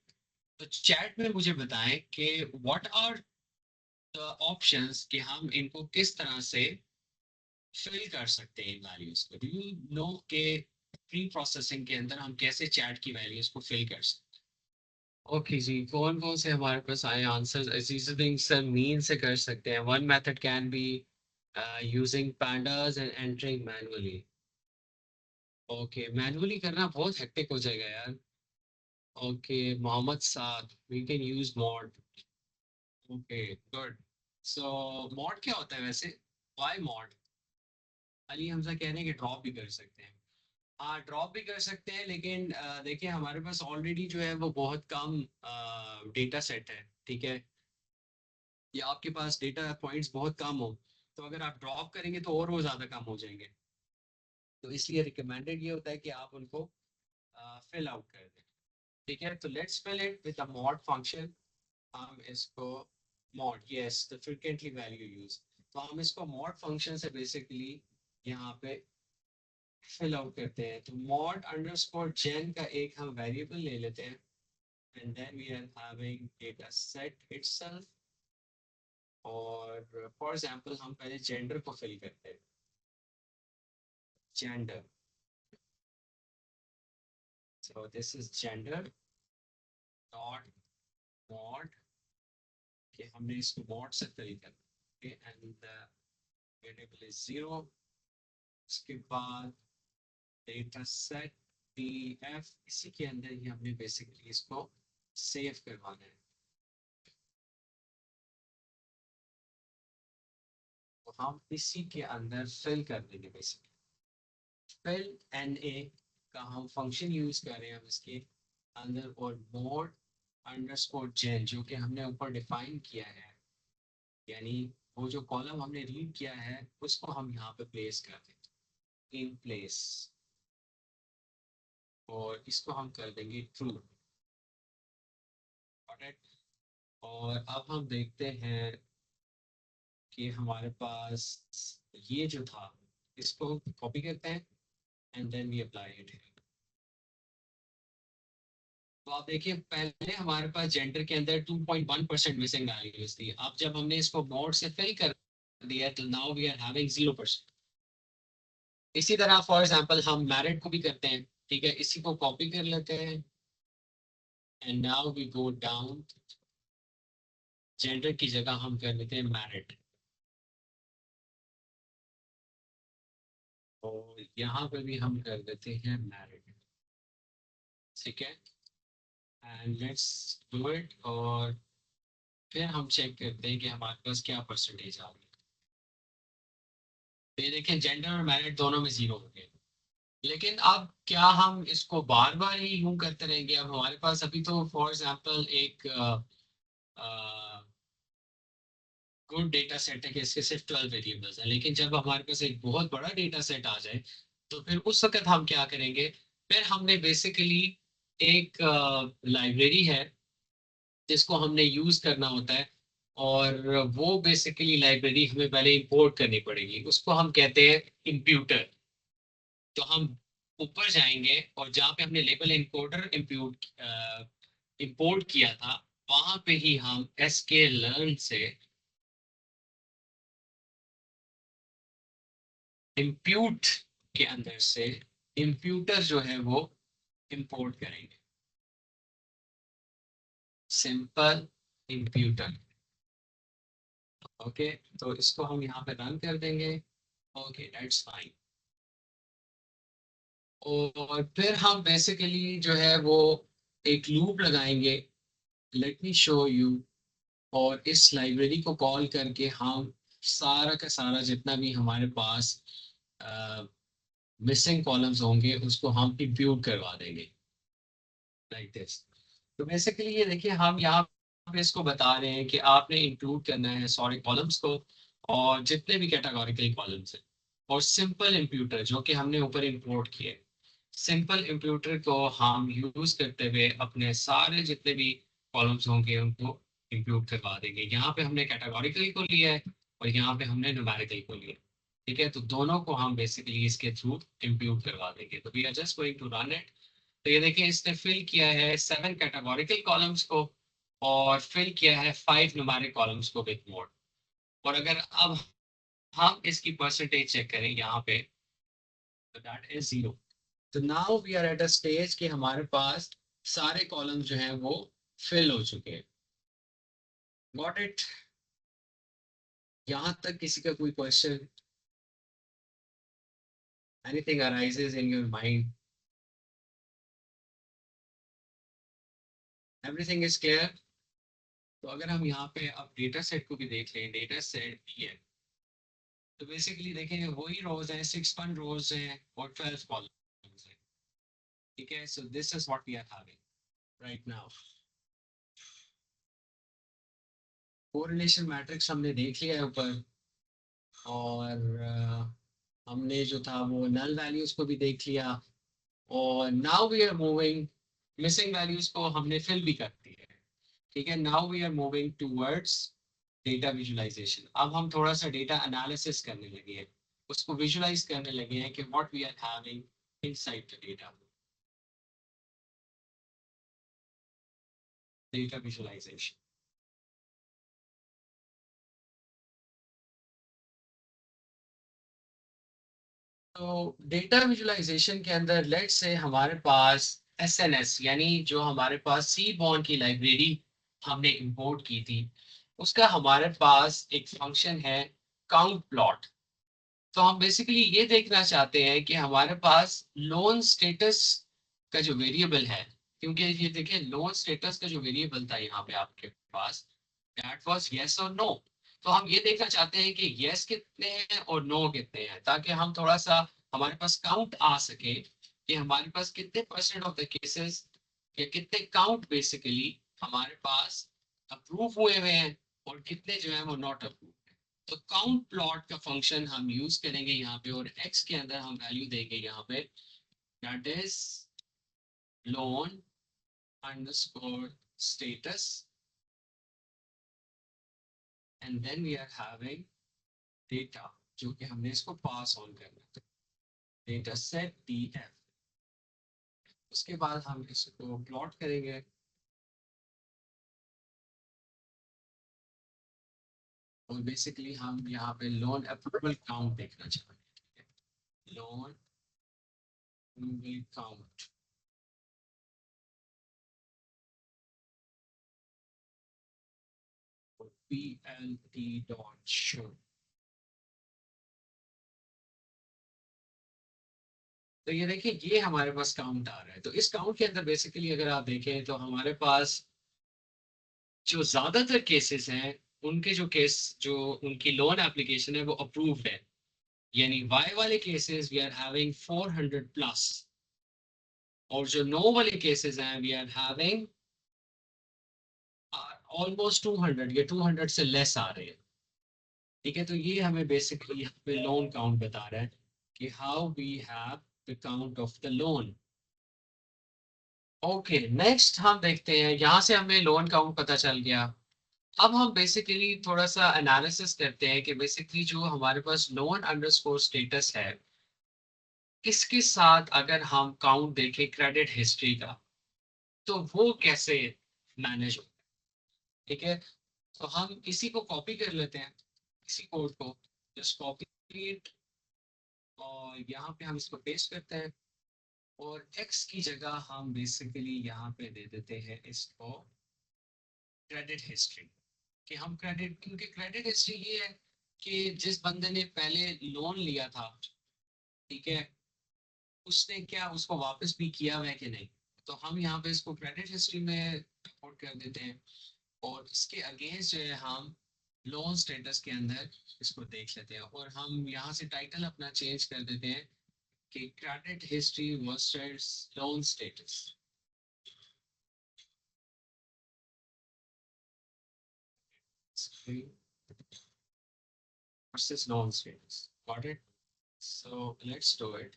तो चैट में मुझे बताएं कि व्हाट आर द ऑप्शंस कि हम इनको किस तरह से फिल कर सकते हैं इन वैल्यूज को। डू यू नो के प्री प्रोसेसिंग के अंदर हम कैसे चैट की वैल्यूज को फिल कर सकते हैं? ओके जी, कौन कौन से हमारे पास आए आंसर्स? अजीजुद्दीन सर मीन से कर सकते हैं। One method can be using pandas and entering manually. Okay, manually करना बहुत हेक्टिक हो जाएगा यार। Okay, Mohammad Saad, we can use mode. Okay, good. So mode क्या होता है वैसे? Y mod? अली हमजा कह रहे हैं कि ड्रॉप भी कर सकते हैं। हाँ, ड्रॉप भी कर सकते हैं, लेकिन देखिए हमारे पास ऑलरेडी जो है वो बहुत कम डेटा सेट है, ठीक है, या आपके पास डेटा पॉइंट्स बहुत कम हो, तो अगर आप ड्रॉप करेंगे तो और वो ज़्यादा कम हो जाएंगे। तो इसलिए रिकमेंडेड ये होता है कि आप उनको फिल आउट कर दें, ठीक है। तो let's fill it with the mode function. हम इसको mode, yes, the frequently value use, तो हम इसको मॉड फंक्शन से बेसिकली यहाँ पे फिल आउट करते हैं। तो मॉड अंडरस्कोर जेन का एक हम वेरिएबल ले लेते हैं, and then we are having data set itself. और फॉर एग्जांपल हम पहले जेंडर को फिल करते हैं, gender. So this is gender dot mode, कि हमने इसको मॉड से फिल करना है, एंड वेरिएबल इज 0। उसके बाद डेटा सेट df, इसी के अंदर ही हमने बेसिकली इसको सेव करवाना है। तो हम इसी के अंदर फिल कर देंगे बेसिकली। फिल एन ए का हम फंक्शन यूज कर रहे हैं हम इसके अंदर, और मोड अंडरस्कोर जेन जो कि हमने ऊपर डिफाइन किया है, यानी वो जो कॉलम हमने रीड किया है उसको हम यहाँ पे प्लेस कर देंगे इन प्लेस, और इसको हम कर देंगे ट्रू। और अब हम देखते हैं कि हमारे पास ये जो था, इसको कॉपी करते हैं and then we apply it. तो आप देखिए पहले हमारे पास जेंडर के अंदर 2.1% मिसिंग वैल्यूज थी, अब जब हमने इसको मोड से फिल कर दिया तो नाउ वी आर हैविंग 0%। इसी तरह फॉर एग्जांपल हम मैरिड को भी करते हैं, ठीक है, इसी को कॉपी कर लेते हैं and now we go down, gender की जगह हम कर लेते हैं मैरिड। और यहाँ पे भी हम कर देते हैं मैरिड, ठीक है, एंड लेट्स डू इट। और फिर हम चेक करते हैं कि हमारे पास क्या परसेंटेज आ रही है। तो ये देखें, जेंडर और मैरिड दोनों में जीरो हो गए। लेकिन अब क्या हम इसको बार बार ही यूं करते रहेंगे? अब हमारे पास अभी तो फॉर एग्जांपल एक गुड डेटा सेट है कि इसके सिर्फ 12 वेरिएबल्स हैं, लेकिन जब हमारे पास एक बहुत बड़ा डेटा सेट आ जाए तो फिर उस वक्त हम क्या करेंगे? फिर हमने बेसिकली एक लाइब्रेरी है जिसको हमने यूज करना होता है, और वो बेसिकली लाइब्रेरी हमें पहले इंपोर्ट करनी पड़ेगी, उसको हम कहते हैं इंप्यूटर। तो हम ऊपर जाएंगे और जहाँ पे हमने लेबल इनकोडर इंपोर्ट किया था, वहां पे ही हम एसके लर्न से इम्प्यूट के अंदर से इम्प्यूटर जो है वो इंपोर्ट करेंगे, सिंपल इम्प्यूटर। ओके, तो इसको हम यहाँ पे रन कर देंगे। Okay, that's fine. और फिर हम बेसिकली जो है वो एक लूप लगाएंगे, लेट मी शो यू। और इस लाइब्रेरी को कॉल करके हम सारा का सारा जितना भी हमारे पास मिसिंग कॉलम्स होंगे उसको हम इंप्यूट करवा देंगे, लाइक दिस। तो बेसिकली ये देखिए, हम यहाँ पे इसको बता रहे हैं कि आपने इंक्लूड करना है सॉरी कॉलम्स को, और जितने भी कैटेगोरिकल कॉलम्स हैं, और सिंपल इंप्यूटर जो कि हमने ऊपर इंपोर्ट किए, सिंपल इंप्यूटर को हम यूज करते हुए अपने सारे जितने भी कॉलम्स होंगे उनको इंप्यूट करवा देंगे। यहाँ पे हमने कैटेगोरिकल को लिया है और यहाँ पे हमने न्यूमेरिकल को लिया है, ठीक है। तो दोनों को हम बेसिकली इसके थ्रू इंप्यूट करवा देंगे। तो we are just going to run it. तो ये देखिए, इसने फिल किया है 7 कैटेगोरिकल कॉलम्स को और फिल किया है 5 न्यूमेरिक कॉलम्स को विद मोड। और अगर अब हम इसकी परसेंटेज चेक करें यहाँ पे, तो दैट इज 0। तो now we are at a stage कि हमारे पास सारे कॉलम जो हैं वो फिल हो चुके हैं। Got it? यहाँ तक किसी का कोई question, anything arises in your mind? Everything is clear? तो अगर हम यहाँ पे अब डेटा सेट को भी देख लें, डेटा सेट भी है, तो बेसिकली देखेंगे वही रोज हैं, 6 रोज हैं और 12 कॉलम्स हैं, ठीक है। So this is what we are having right now. Correlation matrix हमने देख लिया है ऊपर, और हमने जो था वो नल वैल्यूज को भी देख लिया। और now we are moving, missing values को हमने फिल भी कर दी है, ठीक है। Now we are moving towards data visualization. अब हम थोड़ा सा डेटा एनालिसिस करने लगे हैं, उसको विजुअलाइज करने लगे हैं कि what we are having inside the data, data visualization. तो डेटा विजुअलाइजेशन के अंदर लेट्स से हमारे पास एसएनएस, यानी जो हमारे पास सी बॉर्न की लाइब्रेरी हमने इंपोर्ट की थी, उसका हमारे पास एक फंक्शन है काउंट प्लॉट। तो हम बेसिकली ये देखना चाहते हैं कि हमारे पास लोन स्टेटस का जो वेरिएबल है, क्योंकि ये देखिए लोन स्टेटस का जो वेरिएबल था यहाँ पे आपके पास, दैट वाज यस और नो। तो हम ये देखना चाहते हैं कि यस कितने हैं और नो कितने हैं, ताकि हम थोड़ा सा हमारे पास काउंट आ सके कि हमारे पास कितने परसेंट ऑफ द केसेस या कितने काउंट बेसिकली हमारे पास अप्रूव हुए हुए हैं और कितने जो है वो नॉट अप्रूव। तो काउंट प्लॉट का फंक्शन हम यूज करेंगे यहाँ पे, और एक्स के अंदर हम वैल्यू देंगे यहाँ पे, that is loan underscore status, and then we are having data, जो कि हमने इसको पास ऑन करना है, डेटा सेट डी एफ। उसके बाद हम इसको प्लॉट करेंगे, और बेसिकली हम यहाँ पे लोन अप्रूवल काउंट देखना चाहते हैं, loan approval count. P L T dot show, तो ये देखिए ये हमारे पास काउंट आ रहा है। तो इस काउंट के अंदर बेसिकली अगर आप देखें तो हमारे पास जो ज्यादातर केसेस हैं, उनके जो केस जो उनकी लोन एप्लीकेशन है वो अप्रूव्ड है। यानी वाई वाले cases we are having 400 plus, और जो नो वाले केसेस हैं वी आर हैविंग ऑलमोस्ट 200 या 200 से लेस आ रहे हैं। ठीक है, तो ये हमें बेसिकली यहाँ पे लोन काउंट बता रहा है कि how we have the count of the loan. Okay, next हम देखते हैं, यहाँ से हमें लोन काउंट पता चल गया। अब हम बेसिकली थोड़ा सा एनालिसिस करते हैं कि बेसिकली जो हमारे पास लोन अंडरस्कोर स्टेटस है, इसके साथ अगर हम काउंट देखें क्रेडिट हिस्ट्री का, तो वो कैसे मैनेज हो। ठीक है, तो हम इसी को कॉपी कर लेते हैं, इसी कोड को जस्ट कॉपी इट, और यहाँ पे हम इसको पेस्ट करते हैं, और x की जगह हम बेसिकली यहाँ पे दे देते हैं इसको क्रेडिट हिस्ट्री। कि हम क्रेडिट, क्योंकि क्रेडिट हिस्ट्री ये है कि जिस बंदे ने पहले लोन लिया था, ठीक है, उसने क्या उसको वापस भी किया हुआ है कि नहीं। तो हम यहाँ पे इसको क्रेडिट हिस्ट्री में रिपोर्ट कर देते हैं, और इसके अगेंस्ट जो है हम लोन स्टेटस के अंदर इसको देख लेते हैं, और हम यहाँ से टाइटल अपना चेंज कर देते हैं कि credit history versus loan status. versus loan status, got it? So let's do it.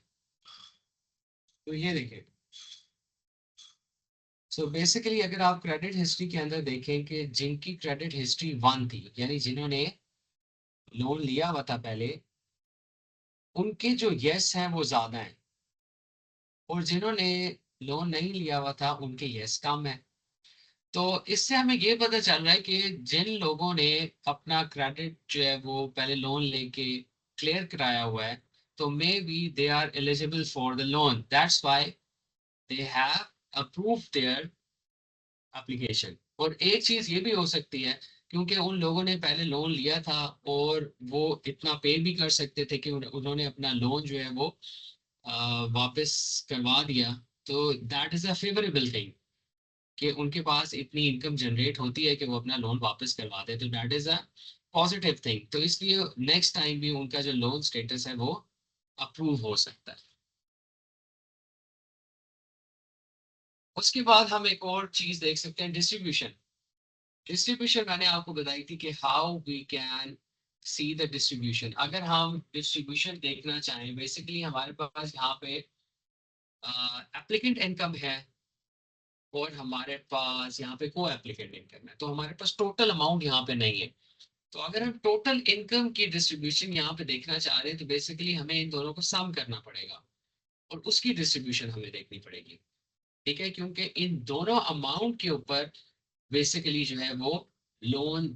तो ये देखिए, सो बेसिकली अगर आप क्रेडिट हिस्ट्री के अंदर देखें कि जिनकी क्रेडिट हिस्ट्री 1 थी, यानी जिन्होंने लोन लिया हुआ था पहले, उनके जो यस हैं वो ज्यादा हैं, और जिन्होंने लोन नहीं लिया हुआ था उनके यस कम है। तो इससे हमें ये पता चल रहा है कि जिन लोगों ने अपना क्रेडिट जो है वो पहले लोन लेके क्लियर कराया हुआ है, तो maybe they are eligible for the loan, that's why they have approved their application. और एक चीज ये भी हो सकती है, क्योंकि उन लोगों ने पहले लोन लिया था और वो इतना पे भी कर सकते थे कि उन्होंने अपना लोन जो है वो वापस करवा दिया, तो that is a favourable thing कि उनके पास इतनी इनकम जनरेट होती है कि वो अपना लोन वापस करवा दे, तो that is a positive thing. तो इसलिए नेक्स्ट टाइम भी उनका जो लोन स्टेटस है वो अप्रूव हो सकता है। उसके बाद हम एक और चीज देख सकते हैं, डिस्ट्रीब्यूशन। डिस्ट्रीब्यूशन मैंने आपको बताई थी कि how we can see the distribution. अगर हम डिस्ट्रीब्यूशन देखना चाहें, बेसिकली हमारे पास यहाँ पे एप्लीकेंट इनकम है, और हमारे पास यहाँ पे को एप्लीकेंट इनकम है, तो हमारे पास टोटल अमाउंट यहाँ पे नहीं है। तो अगर हम टोटल इनकम की डिस्ट्रीब्यूशन यहाँ पे देखना चाह रहे हैं, तो बेसिकली हमें इन दोनों को सम करना पड़ेगा, और उसकी डिस्ट्रीब्यूशन हमें देखनी पड़ेगी। ठीक है, क्योंकि इन दोनों अमाउंट के ऊपर बेसिकली जो है वो लोन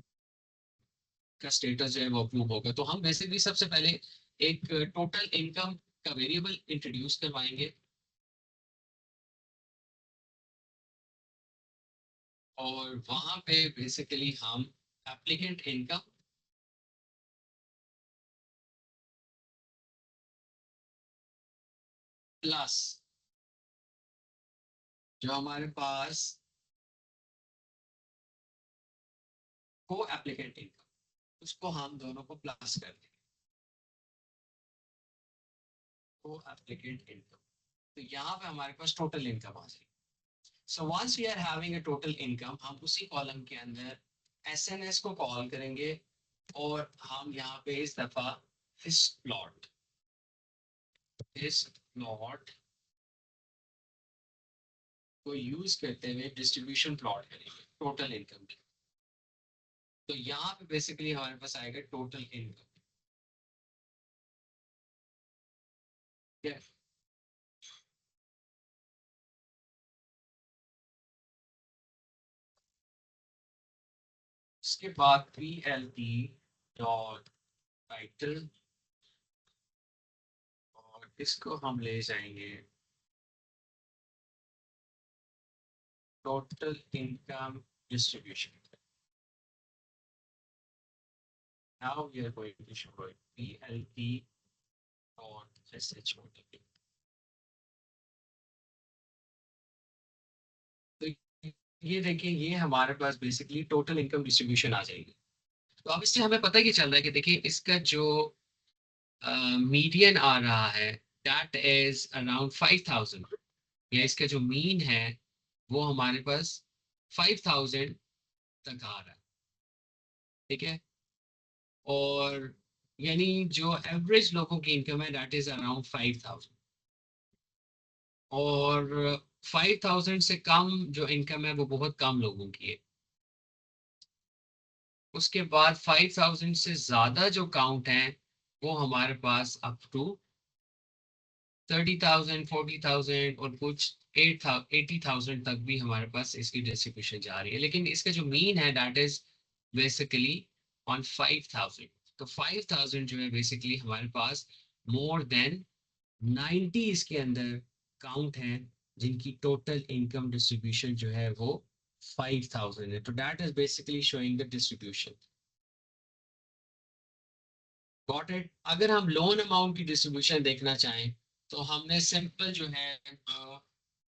का स्टेटस जो है वो अप्रूव होगा। तो हम बेसिकली सबसे पहले एक टोटल इनकम का वेरिएबल इंट्रोड्यूस करवाएंगे, और वहां पे बेसिकली हम एप्लीकेंट इनकम प्लस जो हमारे पास को एप्लीकेंट इनकम, उसको हम दोनों को प्लस कर देंगे, को एप्लीकेंट इनकम। तो यहाँ पे हमारे पास टोटल इनकम आ जाएगी। So once we are having a total income, हम उसी कॉलम के अंदर एसएनएस को कॉल करेंगे, और हम यहाँ पे इस दफा इस प्लॉट को यूज करते हुए डिस्ट्रीब्यूशन प्लॉट करेंगे टोटल इनकम की। तो यहाँ पे बेसिकली हमारे पास आएगा टोटल इनकम। ठीक है, उसके बाद P L T dot title, और इसको हम ले जाएंगे total income distribution. Now we are going to show it PLT dot SHOW. ये देखिए, ये हमारे पास बेसिकली टोटल इनकम डिस्ट्रीब्यूशन आ जाएगी। तो अब इससे हमें पता ही चल रहा है कि देखिए इसका जो मीडियन आ रहा है दैट इज अराउंड 5,000, या इसका जो मीन है वो हमारे पास 5,000 तक आ रहा है। ठीक है, और यानी जो एवरेज लोगों की इनकम है दैट इज अराउंड 5,000, और 5,000 से कम जो इनकम है वो बहुत कम लोगों की है। उसके बाद 5,000 से ज्यादा जो काउंट है वो हमारे पास अप टू 30,000, 40,000 और कुछ 80,000 तक भी हमारे पास इसकी डिस्ट्रीब्यूशन जा रही है। लेकिन इसका जो मीन है दैट इज बेसिकली ऑन 5,000। तो 5,000 जो है बेसिकली हमारे पास मोर देन 90 इसके अंदर काउंट है जिनकी टोटल इनकम डिस्ट्रीब्यूशन जो है वो 5,000 है। तो that is basically showing the distribution. Got it. अगर हम लोन अमाउंट की डिस्ट्रीब्यूशन देखना चाहें तो हमने सिंपल जो है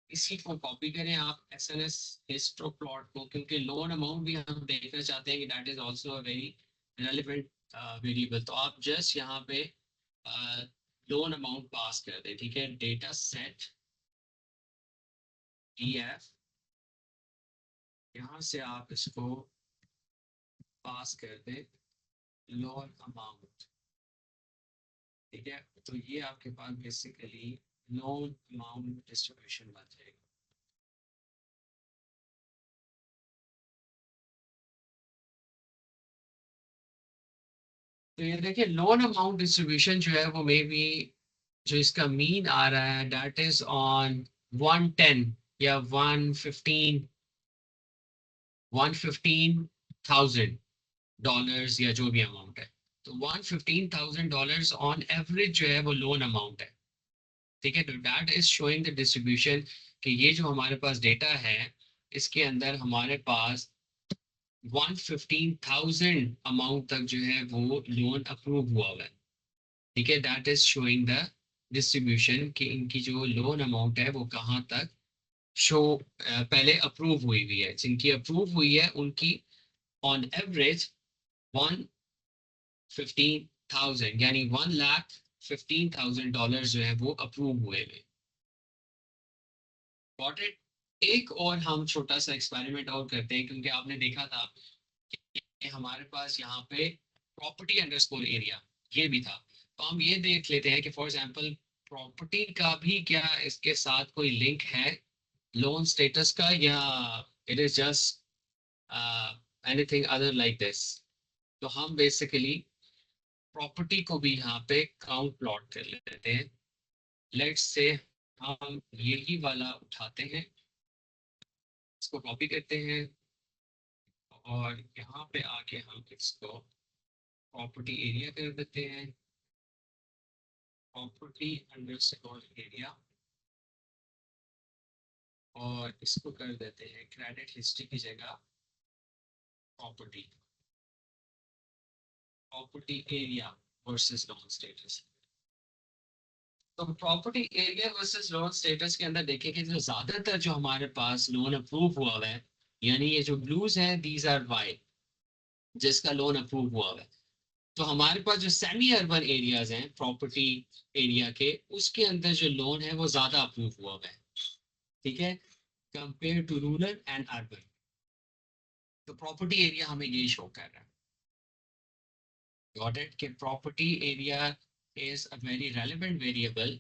इसी को कॉपी करें आप एस एन एस हिस्ट्रो प्लॉट को, क्योंकि लोन अमाउंट भी हम देखना चाहते हैं कि that is also a very relevant variable. तो आप जस्ट यहाँ पे लोन अमाउंट पास कर दें। ठीक है, डेटा सेट EF, यहाँ से आप इसको पास कर दें लोन अमाउंट। ठीक है, तो ये आपके पास बेसिकली लोन अमाउंट डिस्ट्रीब्यूशन बन जाएगा। तो ये देखिए लोन अमाउंट डिस्ट्रीब्यूशन जो है वो मे बी जो इसका मीन आ रहा है दैट इज ऑन 110 या 115,000 या जो भी अमाउंट है। तो 115,000 ऑन एवरेज जो है वो लोन अमाउंट है। ठीक है, तो that is showing the distribution कि ये जो हमारे पास डेटा है इसके अंदर हमारे पास 115,000 अमाउंट तक जो है वो लोन अप्रूव हुआ हुआ है। ठीक है, that is showing the distribution कि इनकी जो लोन अमाउंट है वो कहाँ तक शो पहले अप्रूव हुई हुई है। जिनकी अप्रूव हुई है उनकी ऑन एवरेज 115,000 यानी 1,15,000 जो है वो अप्रूव हुए हुए। Got it. एक और हम छोटा सा एक्सपेरिमेंट और करते हैं, क्योंकि आपने देखा था कि हमारे पास यहाँ पे प्रॉपर्टी अंडरस्कोर एरिया ये भी था। तो हम ये देख लेते हैं कि फॉर एग्जांपल प्रॉपर्टी का भी क्या इसके साथ कोई लिंक है लोन स्टेटस का, या it is just anything other like this. तो हम बेसिकली प्रॉपर्टी को भी यहाँ पे काउंट प्लॉट कर लेते हैं। लेट्स से हम यही वाला उठाते हैं, इसको कॉपी करते हैं और यहाँ पे आके हम इसको प्रॉपर्टी एरिया कर देते हैं, प्रॉपर्टी अंडरस्कोर एरिया, और इसको कर देते हैं क्रेडिट हिस्ट्री की जगह property, property area versus loan status. तो property area versus loan status के अंदर देखें कि जो ज्यादातर जो हमारे पास लोन अप्रूव हुआ हुआ है, यानी ये जो ब्लूज हैं दीज आर वाई, जिसका लोन अप्रूव हुआ हुआ है। तो हमारे पास जो सेमी अर्बन एरियाज हैं प्रॉपर्टी एरिया के, उसके अंदर जो लोन है वो ज्यादा अप्रूव हुआ हुआ है। ठीक है, compare to rural and urban. तो प्रॉपर्टी एरिया हमें ये शो कर रहा है। गॉट इट कि property area is a very relevant variable,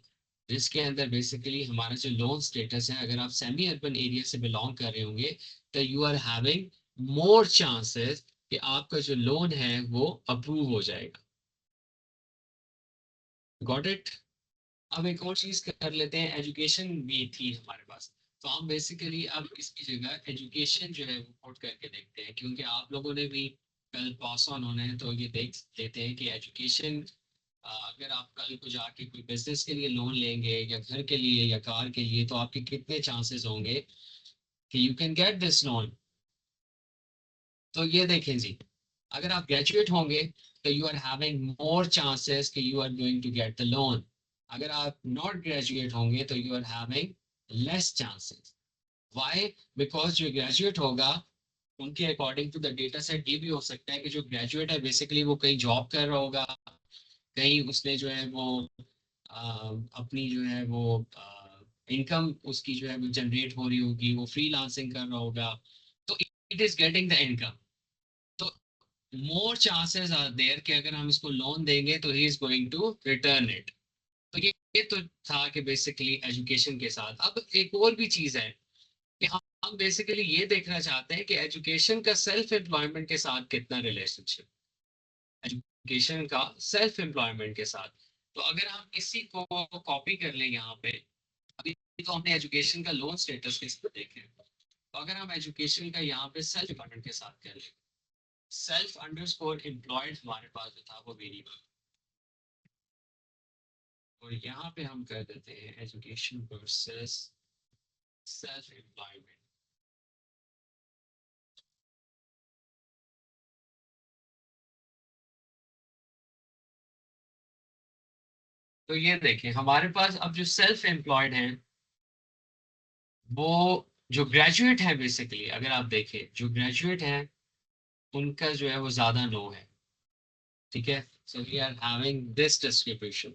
जिसके अंदर बेसिकली हमारा जो लोन स्टेटस है, अगर आप सेमी अर्बन एरिया से बिलोंग कर रहे होंगे तो you are having more chances कि आपका जो लोन है वो अप्रूव हो जाएगा। Got it. अब एक और चीज कर लेते हैं, एजुकेशन भी थी हमारे पास। तो हम बेसिकली अब इसकी जगह एजुकेशन जो है वो कोट करके देखते हैं, क्योंकि आप लोगों ने भी कल पास ऑन होना है। तो ये देख लेते हैं कि एजुकेशन, अगर आप कल को जाके कोई बिजनेस के लिए लोन लेंगे या घर के लिए या कार के लिए, तो आपके कितने चांसेस होंगे कि you can get this loan. तो ये देखें जी, अगर आप ग्रेजुएट होंगे तो you are having more chances कि you are going to get the loan. अगर आप नॉट ग्रेजुएट होंगे तो you are having less chances. Why? Because जो ग्रेजुएट होगा उनके according to the data set ये भी हो सकता है कि जो ग्रेजुएट है बेसिकली वो कहीं जॉब कर रहा होगा, कहीं उसने जो है वो अपनी जो है वो इनकम उसकी जो है वो जनरेट हो रही होगी, वो फ्रीलांसिंग कर रहा होगा, तो it is getting the income. तो मोर चांसेस आर देयर कि अगर हम इसको लोन देंगे तो he is going to return it. तो ये तो था कि बेसिकली एजुकेशन के साथ। अब एक और भी चीज है कि हम बेसिकली ये देखना चाहते हैं कि एजुकेशन का सेल्फ एम्प्लॉयमेंट के साथ कितना रिलेशनशिप, एजुकेशन का सेल्फ एम्प्लॉयमेंट के साथ। तो अगर हम इसी को कॉपी कर लें यहाँ पे, अभी तो हमने एजुकेशन का लोन स्टेटस किस पर देखे, तो अगर हम एजुकेशन का यहाँ पे सेल्फ एम्प्लॉयमेंट के साथ कर लें, सेल्फ अंडरस्कोर एम्प्लॉयड हमारे पास जो था वो वेरिएबल, और यहाँ पे हम कर देते हैं एजुकेशन वर्सेस सेल्फ एम्प्लॉयमेंट। तो ये देखें हमारे पास अब जो सेल्फ एम्प्लॉयड हैं वो जो ग्रेजुएट है, बेसिकली अगर आप देखें जो ग्रेजुएट है उनका जो है वो ज्यादा नो है। ठीक है, so we are having this distribution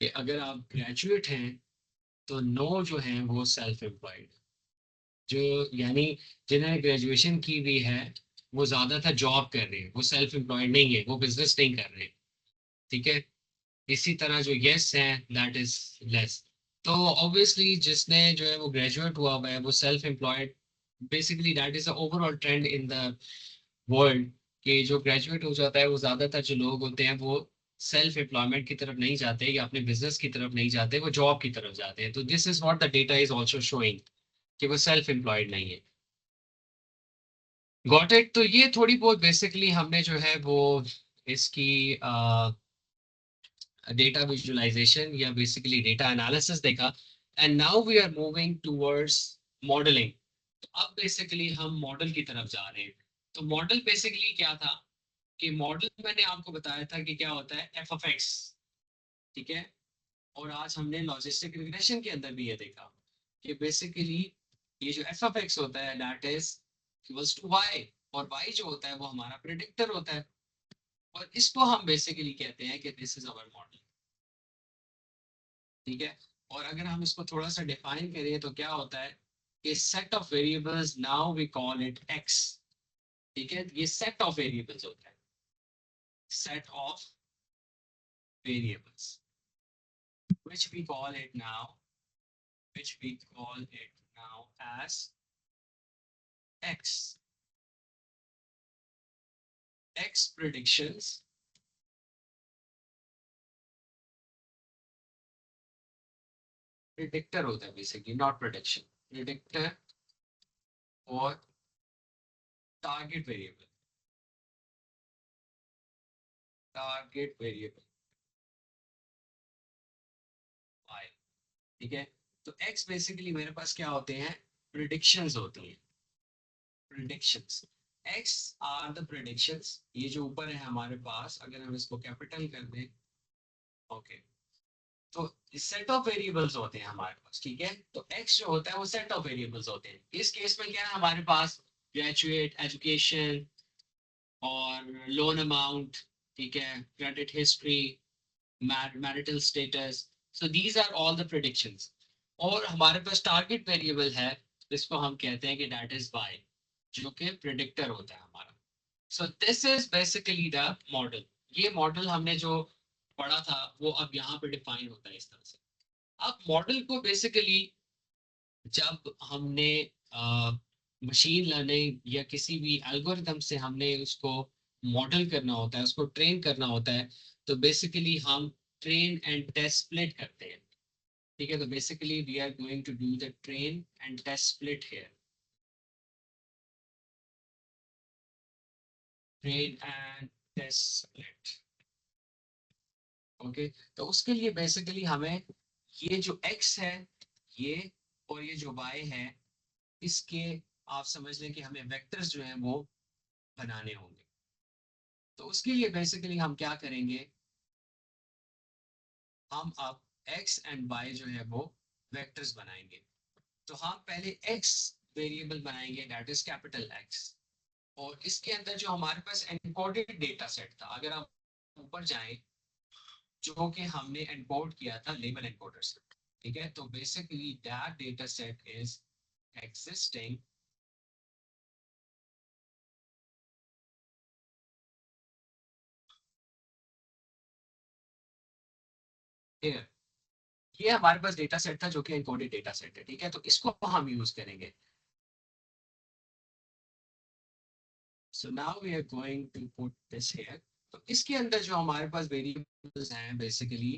कि अगर आप ग्रेजुएट हैं तो नो जो है वो सेल्फ एम्प्लॉयड, जो यानी जिन्हें ग्रेजुएशन की हुई है वो ज्यादातर जॉब कर रहे हैं, वो सेल्फ एम्प्लॉयड नहीं है, वो बिजनेस नहीं कर रहे हैं। ठीक है, इसी तरह जो यस है दैट इज लेस। तो ऑब्वियसली जिसने जो है वो ग्रेजुएट हुआ हुआ है वो self employed, basically that is the overall trend in the world कि जो ग्रेजुएट हो जाता है वो ज्यादातर जो लोग होते हैं वो सेल्फ एम्प्लॉयमेंट की तरफ नहीं जाते या अपने बिजनेस की तरफ नहीं जाते, वो जॉब की तरफ जाते हैं। तो this is what the data is also showing कि वो सेल्फ एम्प्लॉयड नहीं है। Got it? तो ये थोड़ी बहुत बेसिकली हमने जो है वो इसकी डेटा विजुअलाइजेशन या बेसिकली डेटा एनालिसिस देखा। And now we are moving towards modelling. तो अब बेसिकली हम मॉडल की तरफ जा रहे हैं। तो मॉडल बेसिकली क्या था कि मॉडल मैंने आपको बताया था कि क्या होता है एफ ऑफ एक्स। ठीक है, और आज हमने लॉजिस्टिक रिग्रेशन के अंदर भी ये देखा कि बेसिकली ये जो एफ ऑफ एक्स होता है that is equals to Y, और वाई जो होता है वो हमारा प्रेडिक्टर होता है, और इसको हम बेसिकली कहते हैं कि दिस इज अवर मॉडल। ठीक है, और अगर हम इसको थोड़ा सा डिफाइन करें तो क्या होता है कि set of variables, now we call it X. ठीक है, ये सेट ऑफ वेरिएबल्स होता है, set of variables which we call it now, which we call it now as x. X predictions, predictor होता है basically, not prediction, predictor और target variable, target variable y। ठीक है, तो x बेसिकली मेरे पास क्या होते हैं, प्रिडिक्शंस होती हैं, predictions. x are the predictions, ये जो ऊपर है हमारे पास अगर हम इसको कैपिटल कर दें, ओके, तो सेट ऑफ वेरिएबल्स होते हैं हमारे पास। ठीक है, तो x जो होता है वो सेट ऑफ वेरिएबल्स होते हैं। इस केस में क्या है हमारे पास, ग्रेजुएट, एजुकेशन और लोन अमाउंट, ठीक है, credit history, marital status, so these are all the predictions. और हमारे पास टारगेट वेरिएबल है जिसको हम कहते हैं कि दैट इज वाई, जो कि प्रिडिक्टर होता है हमारा। सो this is basically the model. ये मॉडल हमने जो पढ़ा था वो अब यहाँ पे डिफाइन होता है इस तरह से। अब मॉडल को बेसिकली जब हमने मशीन लर्निंग या किसी भी एल्गोरिथम से हमने उसको मॉडल करना होता है, उसको ट्रेन करना होता है, तो बेसिकली हम ट्रेन एंड टेस्ट स्प्लिट करते हैं। ठीक है, तो basically we are going to do the train and test split here, train and test split. Okay, तो उसके लिए बेसिकली हमें ये जो x है ये, और ये जो y है इसके, आप समझ लें कि हमें वेक्टर्स जो हैं वो बनाने होंगे। तो उसके लिए बेसिकली हम क्या करेंगे, हम अब x एंड y जो है वो वेक्टर्स बनाएंगे। तो हम पहले x वेरिएबल बनाएंगे, दैट इज कैपिटल X, और इसके अंदर जो हमारे पास एनकोडेड डेटा सेट था, अगर आप ऊपर जाएं, जो कि हमने एनकोड किया था लेबल एनकोडर से, ठीक है, तो basically that data set is existing here। ये हमारे पास डेटा सेट था जो कि एनकोडेड डेटा सेट है, ठीक है, तो इसको हम यूज करेंगे। So now we are going to put this here. तो इसके अंदर जो हमारे पास वेरिएबल्स हैं, basically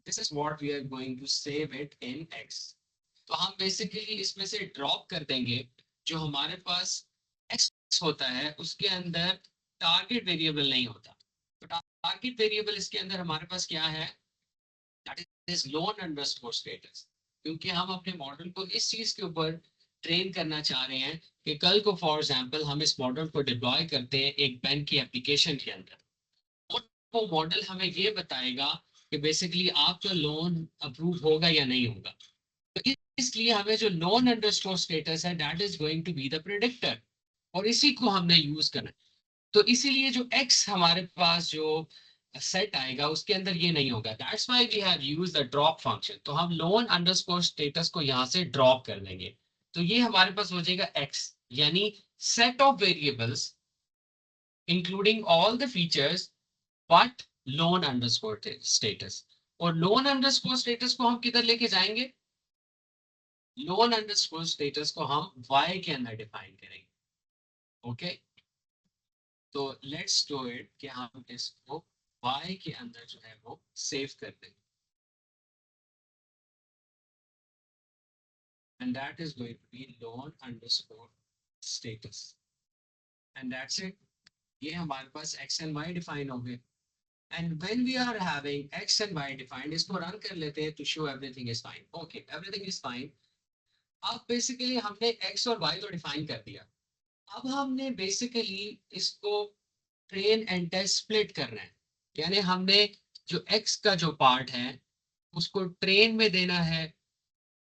this is what we are going to save it in x। तो हम बेसिकली इसमें से ड्रॉप कर देंगे जो हमारे पास x होता है, उसके अंदर टारगेट वेरिएबल नहीं होता। तो टारगेट वेरिएबल इसके अंदर हमारे पास क्या है, that is loan underscore status, क्योंकि हम अपने मॉडल को इस चीज के ऊपर ट्रेन करना चाह रहे हैं कि कल को फॉर एग्जांपल हम इस मॉडल को डिप्लॉय करते हैं एक बैंक की एप्लीकेशन के अंदर, और वो मॉडल हमें ये बताएगा कि बेसिकली आपका लोन अप्रूव होगा या नहीं होगा। तो इसलिए हमें जो लोन अंडरस्कोर स्टेटस है, that is going to be the predictor, और इसी को हमने यूज करना है। तो इसीलिए जो x हमारे पास जो सेट आएगा उसके अंदर ये नहीं होगा, that's why we have used the drop function. तो हम लोन अंडरस्कोर स्टेटस को यहाँ से ड्रॉप कर देंगे, तो ये हमारे पास हो जाएगा x, यानी set of variables including all the features but loan underscore status. और लोन अंडरस्कोर स्टेटस को हम किधर लेके जाएंगे, लोन अंडरस्कोर स्टेटस को हम y के अंदर डिफाइन करेंगे। ओके, तो लेट्स डू इट कि हम इसको y के अंदर जो है वो सेव कर देंगे, and that is going to be loan underscore status, and that's it. ये हमारे पास x एंड y डिफाइन हो गए। And when we are having x and y defined, इसको रन कर लेते हैं to show everything is fine. Okay, everything is fine. अब बेसिकली हमने x और y तो डिफाइन कर दिया, अब हमने बेसिकली इसको ट्रेन एंड टेस्ट स्प्लिट करना है, यानी हमने जो x का जो पार्ट है उसको ट्रेन में देना है,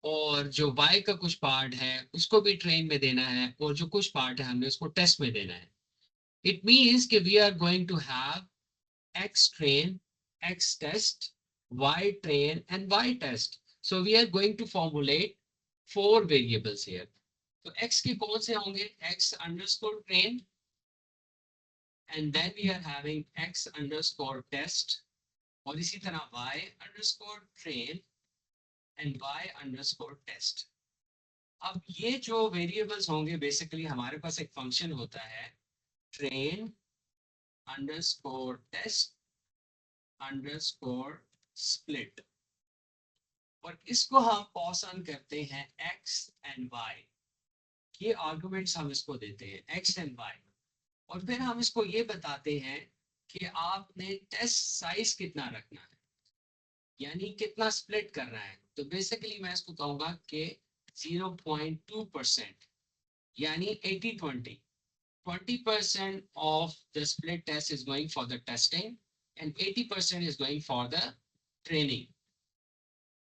और जो y का कुछ पार्ट है उसको भी ट्रेन में देना है, और जो कुछ पार्ट है हमने उसको टेस्ट में देना है। इट मीन्स कि we are going to have x train, x test, y train and y test. So we are going to formulate four variables here. तो x के कौन से होंगे, x underscore train, and then we are having x underscore test, और इसी तरह y underscore train and y underscore test। अब ये जो वेरिएबल्स होंगे, बेसिकली हमारे पास एक फंक्शन होता है train underscore test underscore split, और इसको हम पास ऑन करते हैं x एंड y। ये आर्गुमेंट्स हम इसको देते हैं x एंड y, और फिर हम इसको ये बताते हैं कि आपने टेस्ट साइज कितना रखना है, यानी कितना स्प्लिट करना है। तो बेसिकली मैं इसको कहूंगा कि 0.2%, यानी 80-20, 20% of the split test is going for the testing and 80% is going for the training.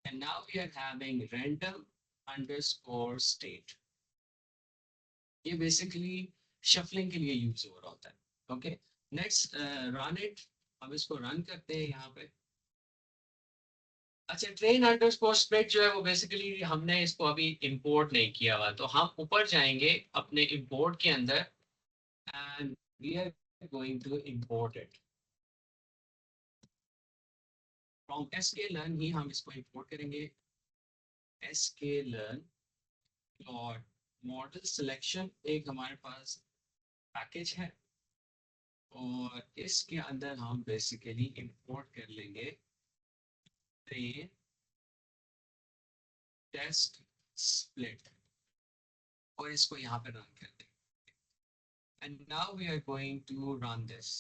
And now we are having random underscore state, ये बेसिकली शफलिंग के लिए यूज हो रहा होता है। Okay, let's run it. हम इसको रन करते हैं यहाँ पे। अच्छा, ट्रेन अंडरस्कोर स्प्लिट जो है वो बेसिकली हमने इसको अभी इंपोर्ट नहीं किया हुआ, तो हम ऊपर जाएंगे अपने इंपोर्ट के अंदर, and we are going to import it from sklearn ही हम इसको इंपोर्ट करेंगे। sklearn और मॉडल सिलेक्शन एक हमारे पास पैकेज है, और इसके अंदर हम बेसिकली इंपोर्ट कर लेंगे ट्रेन टेस्ट स्प्लिट, और इसको यहाँ पे रन कर देंगे। And now we are going to run this.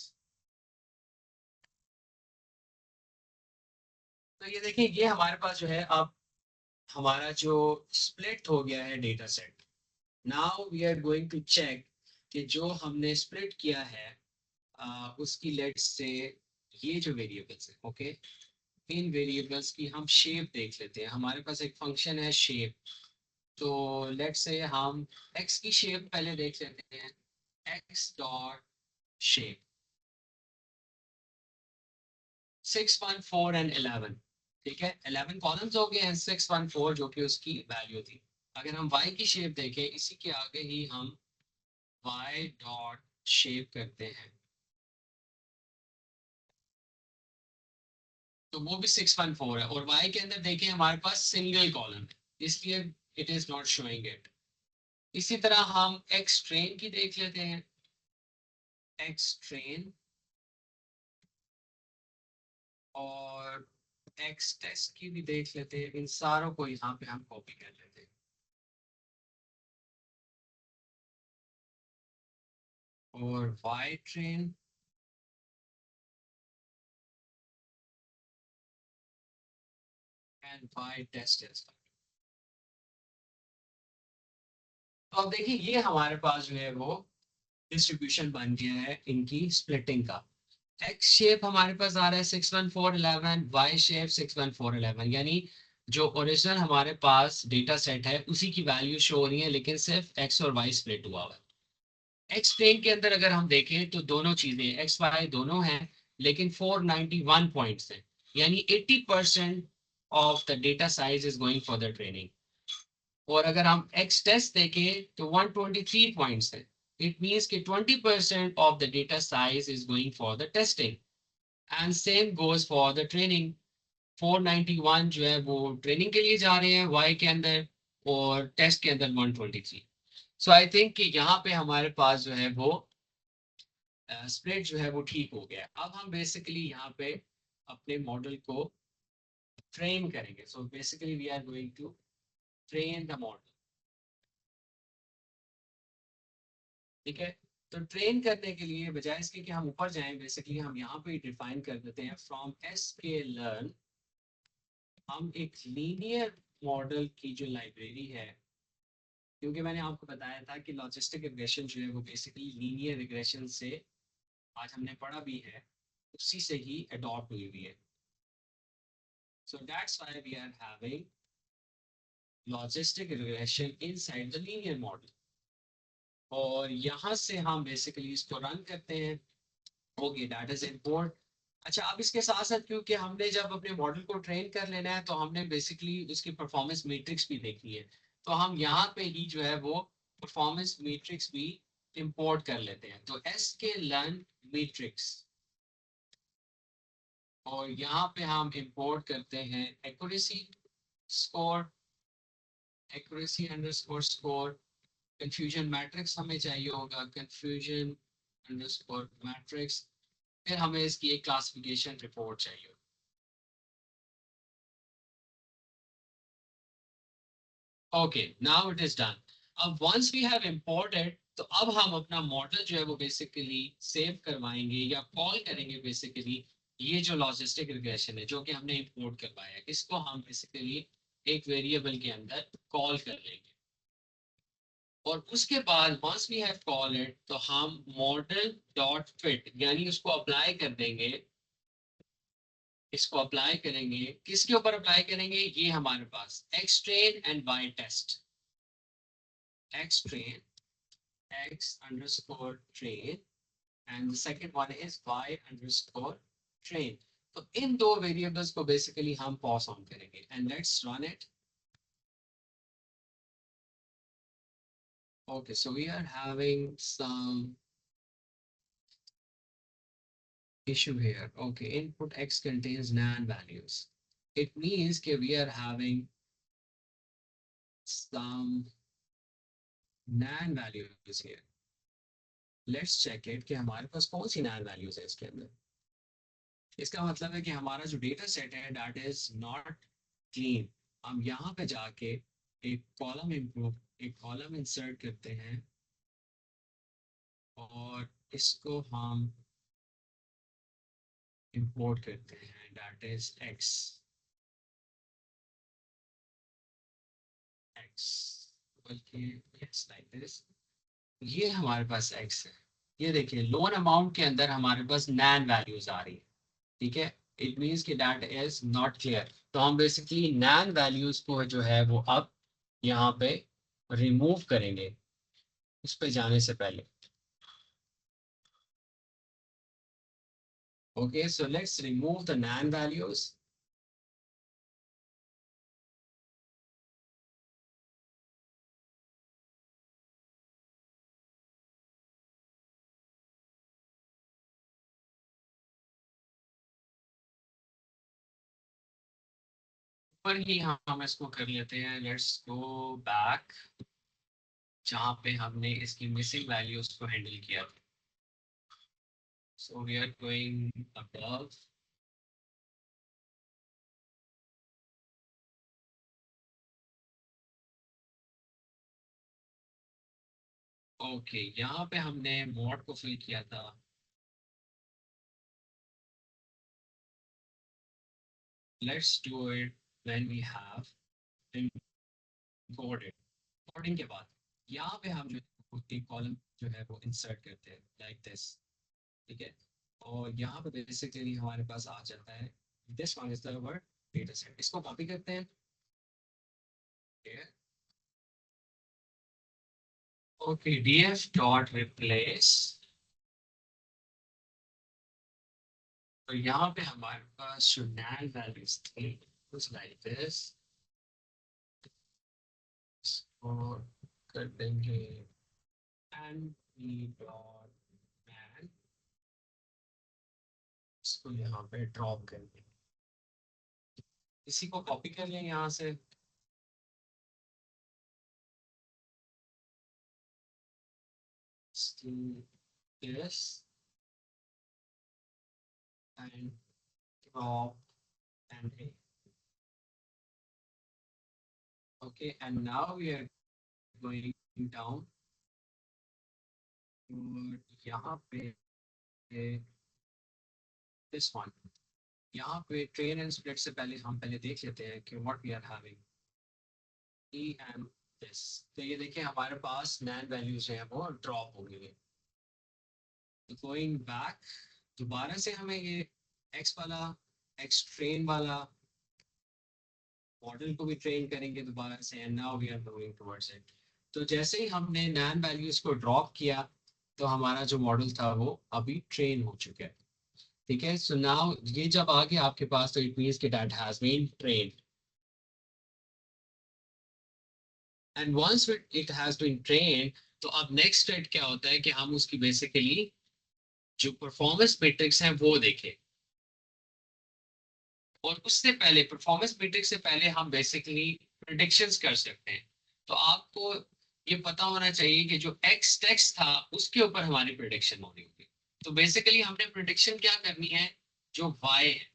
तो ये देखिए, ये हमारे पास जो है अब हमारा जो स्प्लिट हो गया है data set. Now we are going to check कि जो हमने स्प्लिट किया है उसकी लेट्स से ये जो वेरिएबल्स है, ओके, इन वेरिएबल्स की हम शेप देख लेते हैं। हमारे पास एक फंक्शन है शेप, तो लेट्स से हम x की शेप पहले देख लेते हैं, x डॉट शेप 614 एंड 11, ठीक है, 11 कॉलम्स हो गए हैं, 614 जो कि उसकी वैल्यू थी। अगर हम y की शेप देखें, इसी के आगे ही हम y डॉट शेप करते हैं, तो वो भी 614 है, और y के अंदर देखें हमारे पास सिंगल कॉलम है, इसलिए it is not showing it. इसी तरह हम x ट्रेन की देख लेते हैं, x ट्रेन और x टेस्ट की भी देख लेते हैं, इन सारों को यहाँ पे हम कॉपी कर लेते हैं। और y train and y test as well. तो अब देखिए ये हमारे पास जो है वो डिस्ट्रीब्यूशन बन गया है इनकी स्प्लिटिंग का। एक्स शेप हमारे पास आ रहा है 61411, वाई शेप 61411, यानी जो ओरिजिनल हमारे पास डेटा सेट है उसी की वैल्यू शो हो रही है, लेकिन सिर्फ एक्स और वाई स्प्लिट हुआ हुआ है। एक्स प्लेन के अंदर अगर हम देखें तो दोनों चीजें एक्स वाई दोनों हैं, लेकिन 491 पॉइंट्स हैं, यानी 80% of the data size is going for the training. और अगर हम एक्स टेस्ट देखें तो 123 पॉइंट्स है, इट मींस कि 20% of the data size is going for the testing, and same goes for the training. 491 जो है वो ट्रेनिंग के लिए जा रहे हैं वाई के अंदर, और टेस्ट के अंदर 123। सो आई थिंक कि यहाँ पे हमारे पास जो है वो स्प्लिट जो है वो ठीक हो गया। अब हम बेसिकली यहाँ पे अपने मॉडल को ट्रेन करेंगे। So basically we are going to train the model, ठीक है। तो ट्रेन करने के लिए बजाय इसके कि हम ऊपर जाएं, बेसिकली हम यहाँ पे डिफाइन कर देते हैं फ्रॉम एस के लर्न, हम एक लीनियर मॉडल की जो लाइब्रेरी है, क्योंकि मैंने आपको बताया था कि लॉजिस्टिक रिग्रेशन जो है वो बेसिकली लीनियर रिग्रेशन से आज हमने पढ़ा भी है, उसी से ही अडॉप्ट हुई हुई है। So that's why we are having logistic regression inside the linear model, और यहाँ से हम बेसिकली इसको रन करते हैं। Okay, that is import. अच्छा, अब इसके साथ साथ क्योंकि हमने जब अपने मॉडल को ट्रेन कर लेना है तो हमने बेसिकली उसकी परफॉर्मेंस मैट्रिक्स भी देखनी है, तो हम यहाँ पे ही जो है वो परफॉर्मेंस मैट्रिक्स भी इंपोर्ट कर लेते हैं। तो एस के लर्न मैट्रिक्स, और यहाँ पे हम इंपोर्ट करते हैं accuracy score, accuracy underscore score, confusion matrix हमें चाहिए होगा, कंफ्यूजन अंडरस्कोर मैट्रिक्स, फिर हमें इसकी एक क्लासिफिकेशन रिपोर्ट चाहिए। Okay, now it is done. अब वंस वी हैव इंपोर्टेड, तो अब हम अपना मॉडल जो है वो बेसिकली सेव करवाएंगे या कॉल करेंगे। बेसिकली ये जो लॉजिस्टिक रिग्रेशन है जो कि हमने इंपोर्ट करवाया है, इसको हम बेसिकली एक वेरिएबल के अंदर कॉल कर लेंगे, और उसके बाद once we have call it, तो हम मॉडल डॉट फिट यानी उसको अप्लाई कर देंगे। इसको अप्लाई करेंगे, किसके ऊपर अप्लाई करेंगे, ये हमारे पास X train and Y test, X train x underscore train, and the second one is y underscore train. तो इन दो वेरिएबल्स को बेसिकली हम पास ऑन करेंगे, and let's run it. Okay, so we are having some issue here. Okay, input x contains nan values. It means that we are having some nan values here. Let's check it कि हमारे पास कौन सी nan values है इसके अंदर। इसका मतलब है कि हमारा जो डेटा सेट है दैट इज नॉट क्लीन। हम यहाँ पे जाके एक कॉलम इंसर्ट करते हैं, और इसको हम इंपोर्ट करते हैं, दैट इज एक्स एक्स, बल्कि यस लाइक दिस। ये हमारे पास एक्स है। ये देखिए लोन अमाउंट के अंदर हमारे पास नैन वैल्यूज आ रही है, ठीक है। इट मीन्स कि दैट इज नॉट क्लियर। तो हम बेसिकली नैन वैल्यूज को जो है वो अब यहाँ पे रिमूव करेंगे उस पे जाने से पहले। Okay, so let's remove the NaN values. पर ही हम इसको कर लेते हैं, लेट्स गो बैक जहाँ पे हमने इसकी मिसिंग वैल्यूज को हैंडल किया था। So we are going above. Okay, यहाँ पे हमने मॉड को फिल किया था। Let's do it when we have imported. Importing के बाद यहाँ पे हम जो एक कॉलम जो है वो इंसर्ट करते हैं लाइक दिस। ठीक है, और यहाँ पे बेसिकली हमारे पास आ जाता है this one is the word data set. इसको कॉपी करते हैं। Okay, df dot replace. तो यहाँ पे हमारे पास जो नैन वैल्यूज थी उस लाइक दिस, और कर देंगे एंड वी डॉट मैन। इसको यहाँ पे ड्रॉप करेंगे। इसी को कॉपी कर लें यहाँ से। this and drop and a. Okay, and now we are going down to यहाँ पे this one। यहाँ पे ट्रेन एंड स्प्लिट से पहले हम पहले देख लेते हैं कि what we are having e and this। तो ये देखिए हमारे पास नैन वैल्यूज हैं वो ड्रॉप हो गई है। तो गोइंग बैक दोबारा से हमें ये x वाला x ट्रेन वाला मॉडल को भी ट्रेन करेंगे दोबारा से, and now we are going towards it. तो जैसे ही हमने नैन वैल्यूज को ड्रॉप किया तो हमारा जो मॉडल था वो अभी ट्रेन हो चुका है। ठीक है, सो नाउ ये जब आ गया आपके पास तो इट मींस कि that has been trained. And once it has been trained, तो अब नेक्स्ट स्टेप क्या होता है कि हम उसकी बेसिकली जो परफॉर्मेंस मैट्रिक्स हैं वो देखें। और उससे पहले परफॉर्मेंस मैट्रिक्स से पहले हम बेसिकली प्रिडिक्शंस कर सकते हैं। तो आपको ये पता होना चाहिए कि जो एक्स टेक्स्ट था उसके ऊपर हमारी प्रिडिक्शन होनी होगी। तो बेसिकली हमने प्रिडिक्शन क्या करनी है, जो वाई है।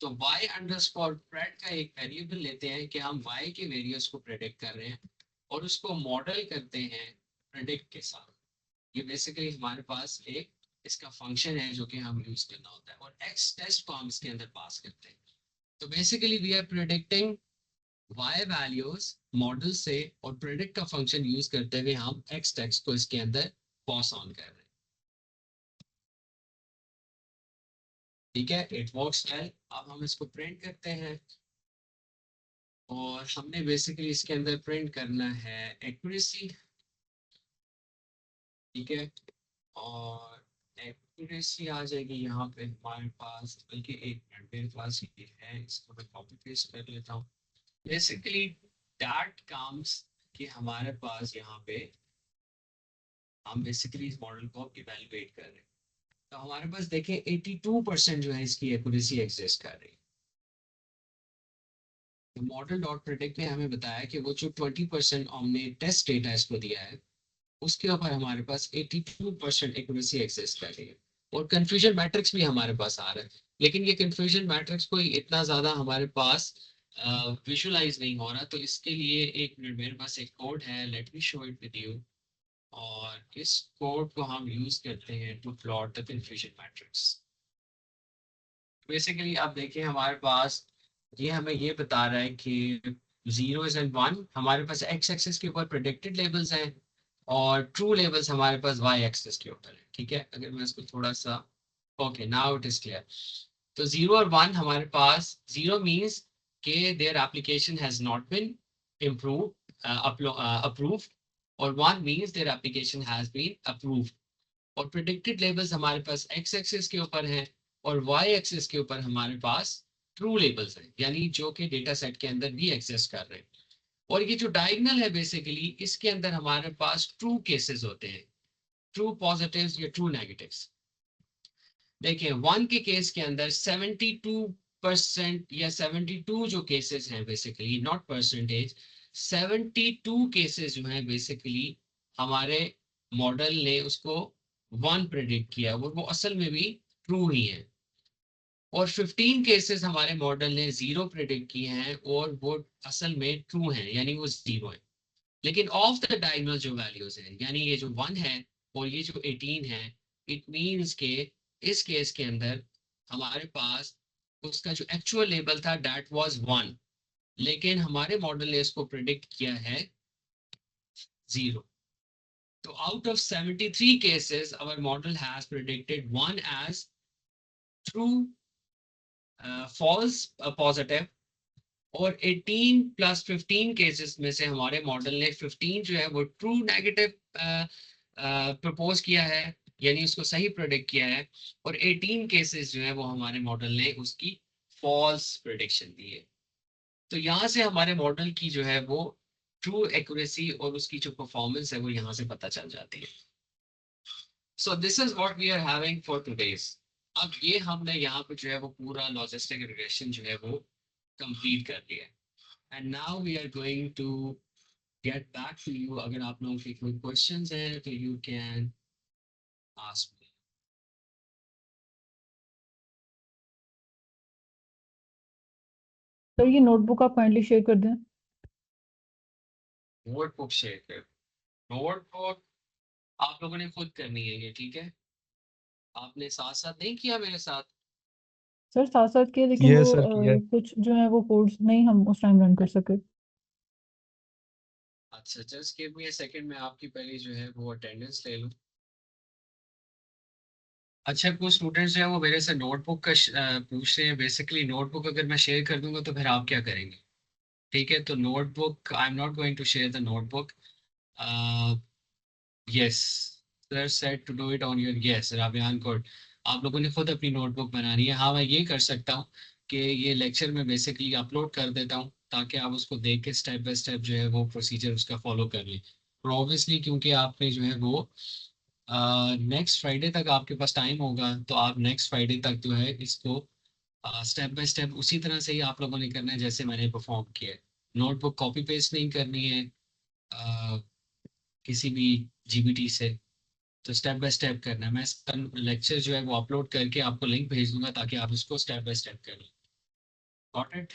तो वाई अंडरस्कोर प्रेड का एक वेरिएबल लेते हैं कि हम वाई के वेरिएबल्स को प्रेडिक्ट कर रहे हैं और उसको मॉडल करते हैं प्रेडिक्ट के साथ। ये बेसिकली हमारे पास एक इसका फंक्शन है जो कि हम यूज करना होता है, और एक्स टेस्ट को हम इसके अंदर पास करते हैं। तो basically we are predicting y values model से, और प्रिडिक्ट का फंक्शन यूज करते हुए हम एक्स टेक्स्ट को इसके अंदर पास ऑन कर रहे हैं। ठीक है, इट वर्क्स वेल। अब हम इसको प्रिंट करते हैं, और हमने बेसिकली इसके अंदर प्रिंट करना है एक्यूरेसी। ठीक है, और एक्यूरेसी आ जाएगी यहाँ पे हमारे पास, बल्कि एक मिनट मेरे पास ये है, इसको मैं कॉपी पेस्ट कर लेता हूँ। बेसिकली दैट कम्स कि हमारे पास यहाँ पे हम बेसिकली इस मॉडल को इवेलुएट कर रहे हैं। तो हमारे पास देखें 82% जो है इसकी एक्यूरेसी एग्जिस्ट कर रही है। तो मॉडल डॉट प्रेडिक्ट ने हमें बताया कि वो जो 20% हमने टेस्ट डेटा इसको दिया है उसके ऊपर हमारे पास 82% एक्यूरेसी एग्जिस्ट कर रही है। और कंफ्यूजन मैट्रिक्स भी हमारे पास आ रहा है, लेकिन ये कंफ्यूजन मैट्रिक्स कोई इतना ज्यादा हमारे पास विजुअलाइज नहीं हो रहा। तो इसके लिए एक मिनट, मेरे पास एक कोड है, let me show it with you. और इस कोड को हम यूज करते हैं to plot the confusion matrix. Basically आप देखिए हमारे पास ये हमें ये बता रहा है कि जीरोस एंड वन हमारे पास एक्स एक्सिस के ऊपर प्रेडिक्टेड लेबल्स हैं, और ट्रू लेबल्स हमारे पास वाई एक्सिस के ऊपर है। ठीक है, अगर मैं इसको थोड़ा सा, okay now it is clear. तो जीरो और वन हमारे पास, जीरो मीन्स के their application has not been improve, approved और one means their application has been approved। और प्रिडिक्टेड लेबल्स हमारे पास एक्स एक्सिस के ऊपर हैं और वाई एक्सिस के ऊपर हमारे पास ट्रू लेबल्स हैं, यानी जो कि डेटा सेट के अंदर भी एग्जिस्ट कर रहे हैं। और ये जो डायगोनल है बेसिकली इसके अंदर हमारे पास ट्रू केसेस होते हैं, ट्रू पॉजिटिव्स या ट्रू नेगेटिव्स। देखिए वन के केस के अंदर 72% या 72 जो केसेस हैं बेसिकली, नॉट परसेंटेज, 72 केसेस जो हैं बेसिकली हमारे मॉडल ने उसको वन प्रेडिक्ट किया और वो असल में भी ट्रू ही है। और 15 केसेस हमारे मॉडल ने जीरो प्रेडिक्ट किए हैं और वो असल में ट्रू हैं, यानी वो जीरो है। लेकिन ऑफ द डायगोनल जो वैल्यूज हैं, यानी ये जो 1 है और ये जो 18 है, इट मींस के इस केस के अंदर हमारे पास उसका जो एक्चुअल लेवल था दैट वाज 1, लेकिन हमारे मॉडल ने इसको प्रिडिक्ट किया है 0। तो out of 73 cases our model has predicted 1 as true, false, positive। और 18 प्लस 15 केसेस में से हमारे मॉडल ने 15 जो है वो ट्रू नेगेटिव प्रपोज किया है, यानी उसको सही प्रेडिक्ट किया है। और 18 केसेस जो है वो हमारे मॉडल ने उसकी फॉल्स प्रेडिक्शन दी है। तो यहाँ से हमारे मॉडल की जो है वो ट्रू एक्यूरेसी और उसकी जो परफॉर्मेंस है वो यहाँ से पता चल जाती है। So this is what we are having for today's. अब ये हमने यहाँ पे जो है वो पूरा लॉजिस्टिक रिग्रेशन जो है वो कंप्लीट कर लिया है। And now we are going to get back to you. अगर आप लोगों के कोई क्वेश्चंस हैं तो you can ask me. Sir ये नोटबुक आप काइंडली शेयर कर दें। नोटबुक शेयर कर, नोटबुक आप लोगों ने खुद करनी है ये, ठीक है? आपने साथ साथ नहीं किया मेरे साथ। सर साथ साथ के, लेकिन किया है वो सर, किया है। कुछ जो है वो कोड्स नहीं हम उस टाइम रन कर सके। अच्छा just give me a second, मैं आपकी पहले जो है वो अटेंडेंस ले लूं। अच्छा कुछ स्टूडेंट्स जो है वो मेरे से नोटबुक का पूछ रहे हैं। बेसिकली नोटबुक अगर मैं शेयर कर दूंगा तो फिर आप क्या करेंगे? ठीक है, तो notebook I am not going to share the notebook. Yes sir said to do it on your, yes राबियान कोड। आप लोगों ने खुद अपनी नोटबुक बनानी है। हाँ मैं ये कर सकता हूँ कि ये लेक्चर में बेसिकली अपलोड कर देता हूँ ताकि आप उसको देख के स्टेप बाय स्टेप जो है वो प्रोसीजर उसका फॉलो कर लें। और ऑब्वियसली क्योंकि आपने जो है वो नेक्स्ट फ्राइडे तक आपके पास टाइम होगा, तो आप नेक्स्ट फ्राइडे तक जो है इसको स्टेप बाय स्टेप उसी तरह से ही आप लोगों ने करना है जैसे मैंने परफॉर्म किया है। नोटबुक कॉपी पेस्ट नहीं करनी है किसी भी जीबीटी से, तो स्टेप बाय स्टेप करना है। मैं इसका लेक्चर जो है वो अपलोड करके आपको लिंक भेज दूंगा ताकि आप इसको स्टेप बाय स्टेप कर लें। Got it?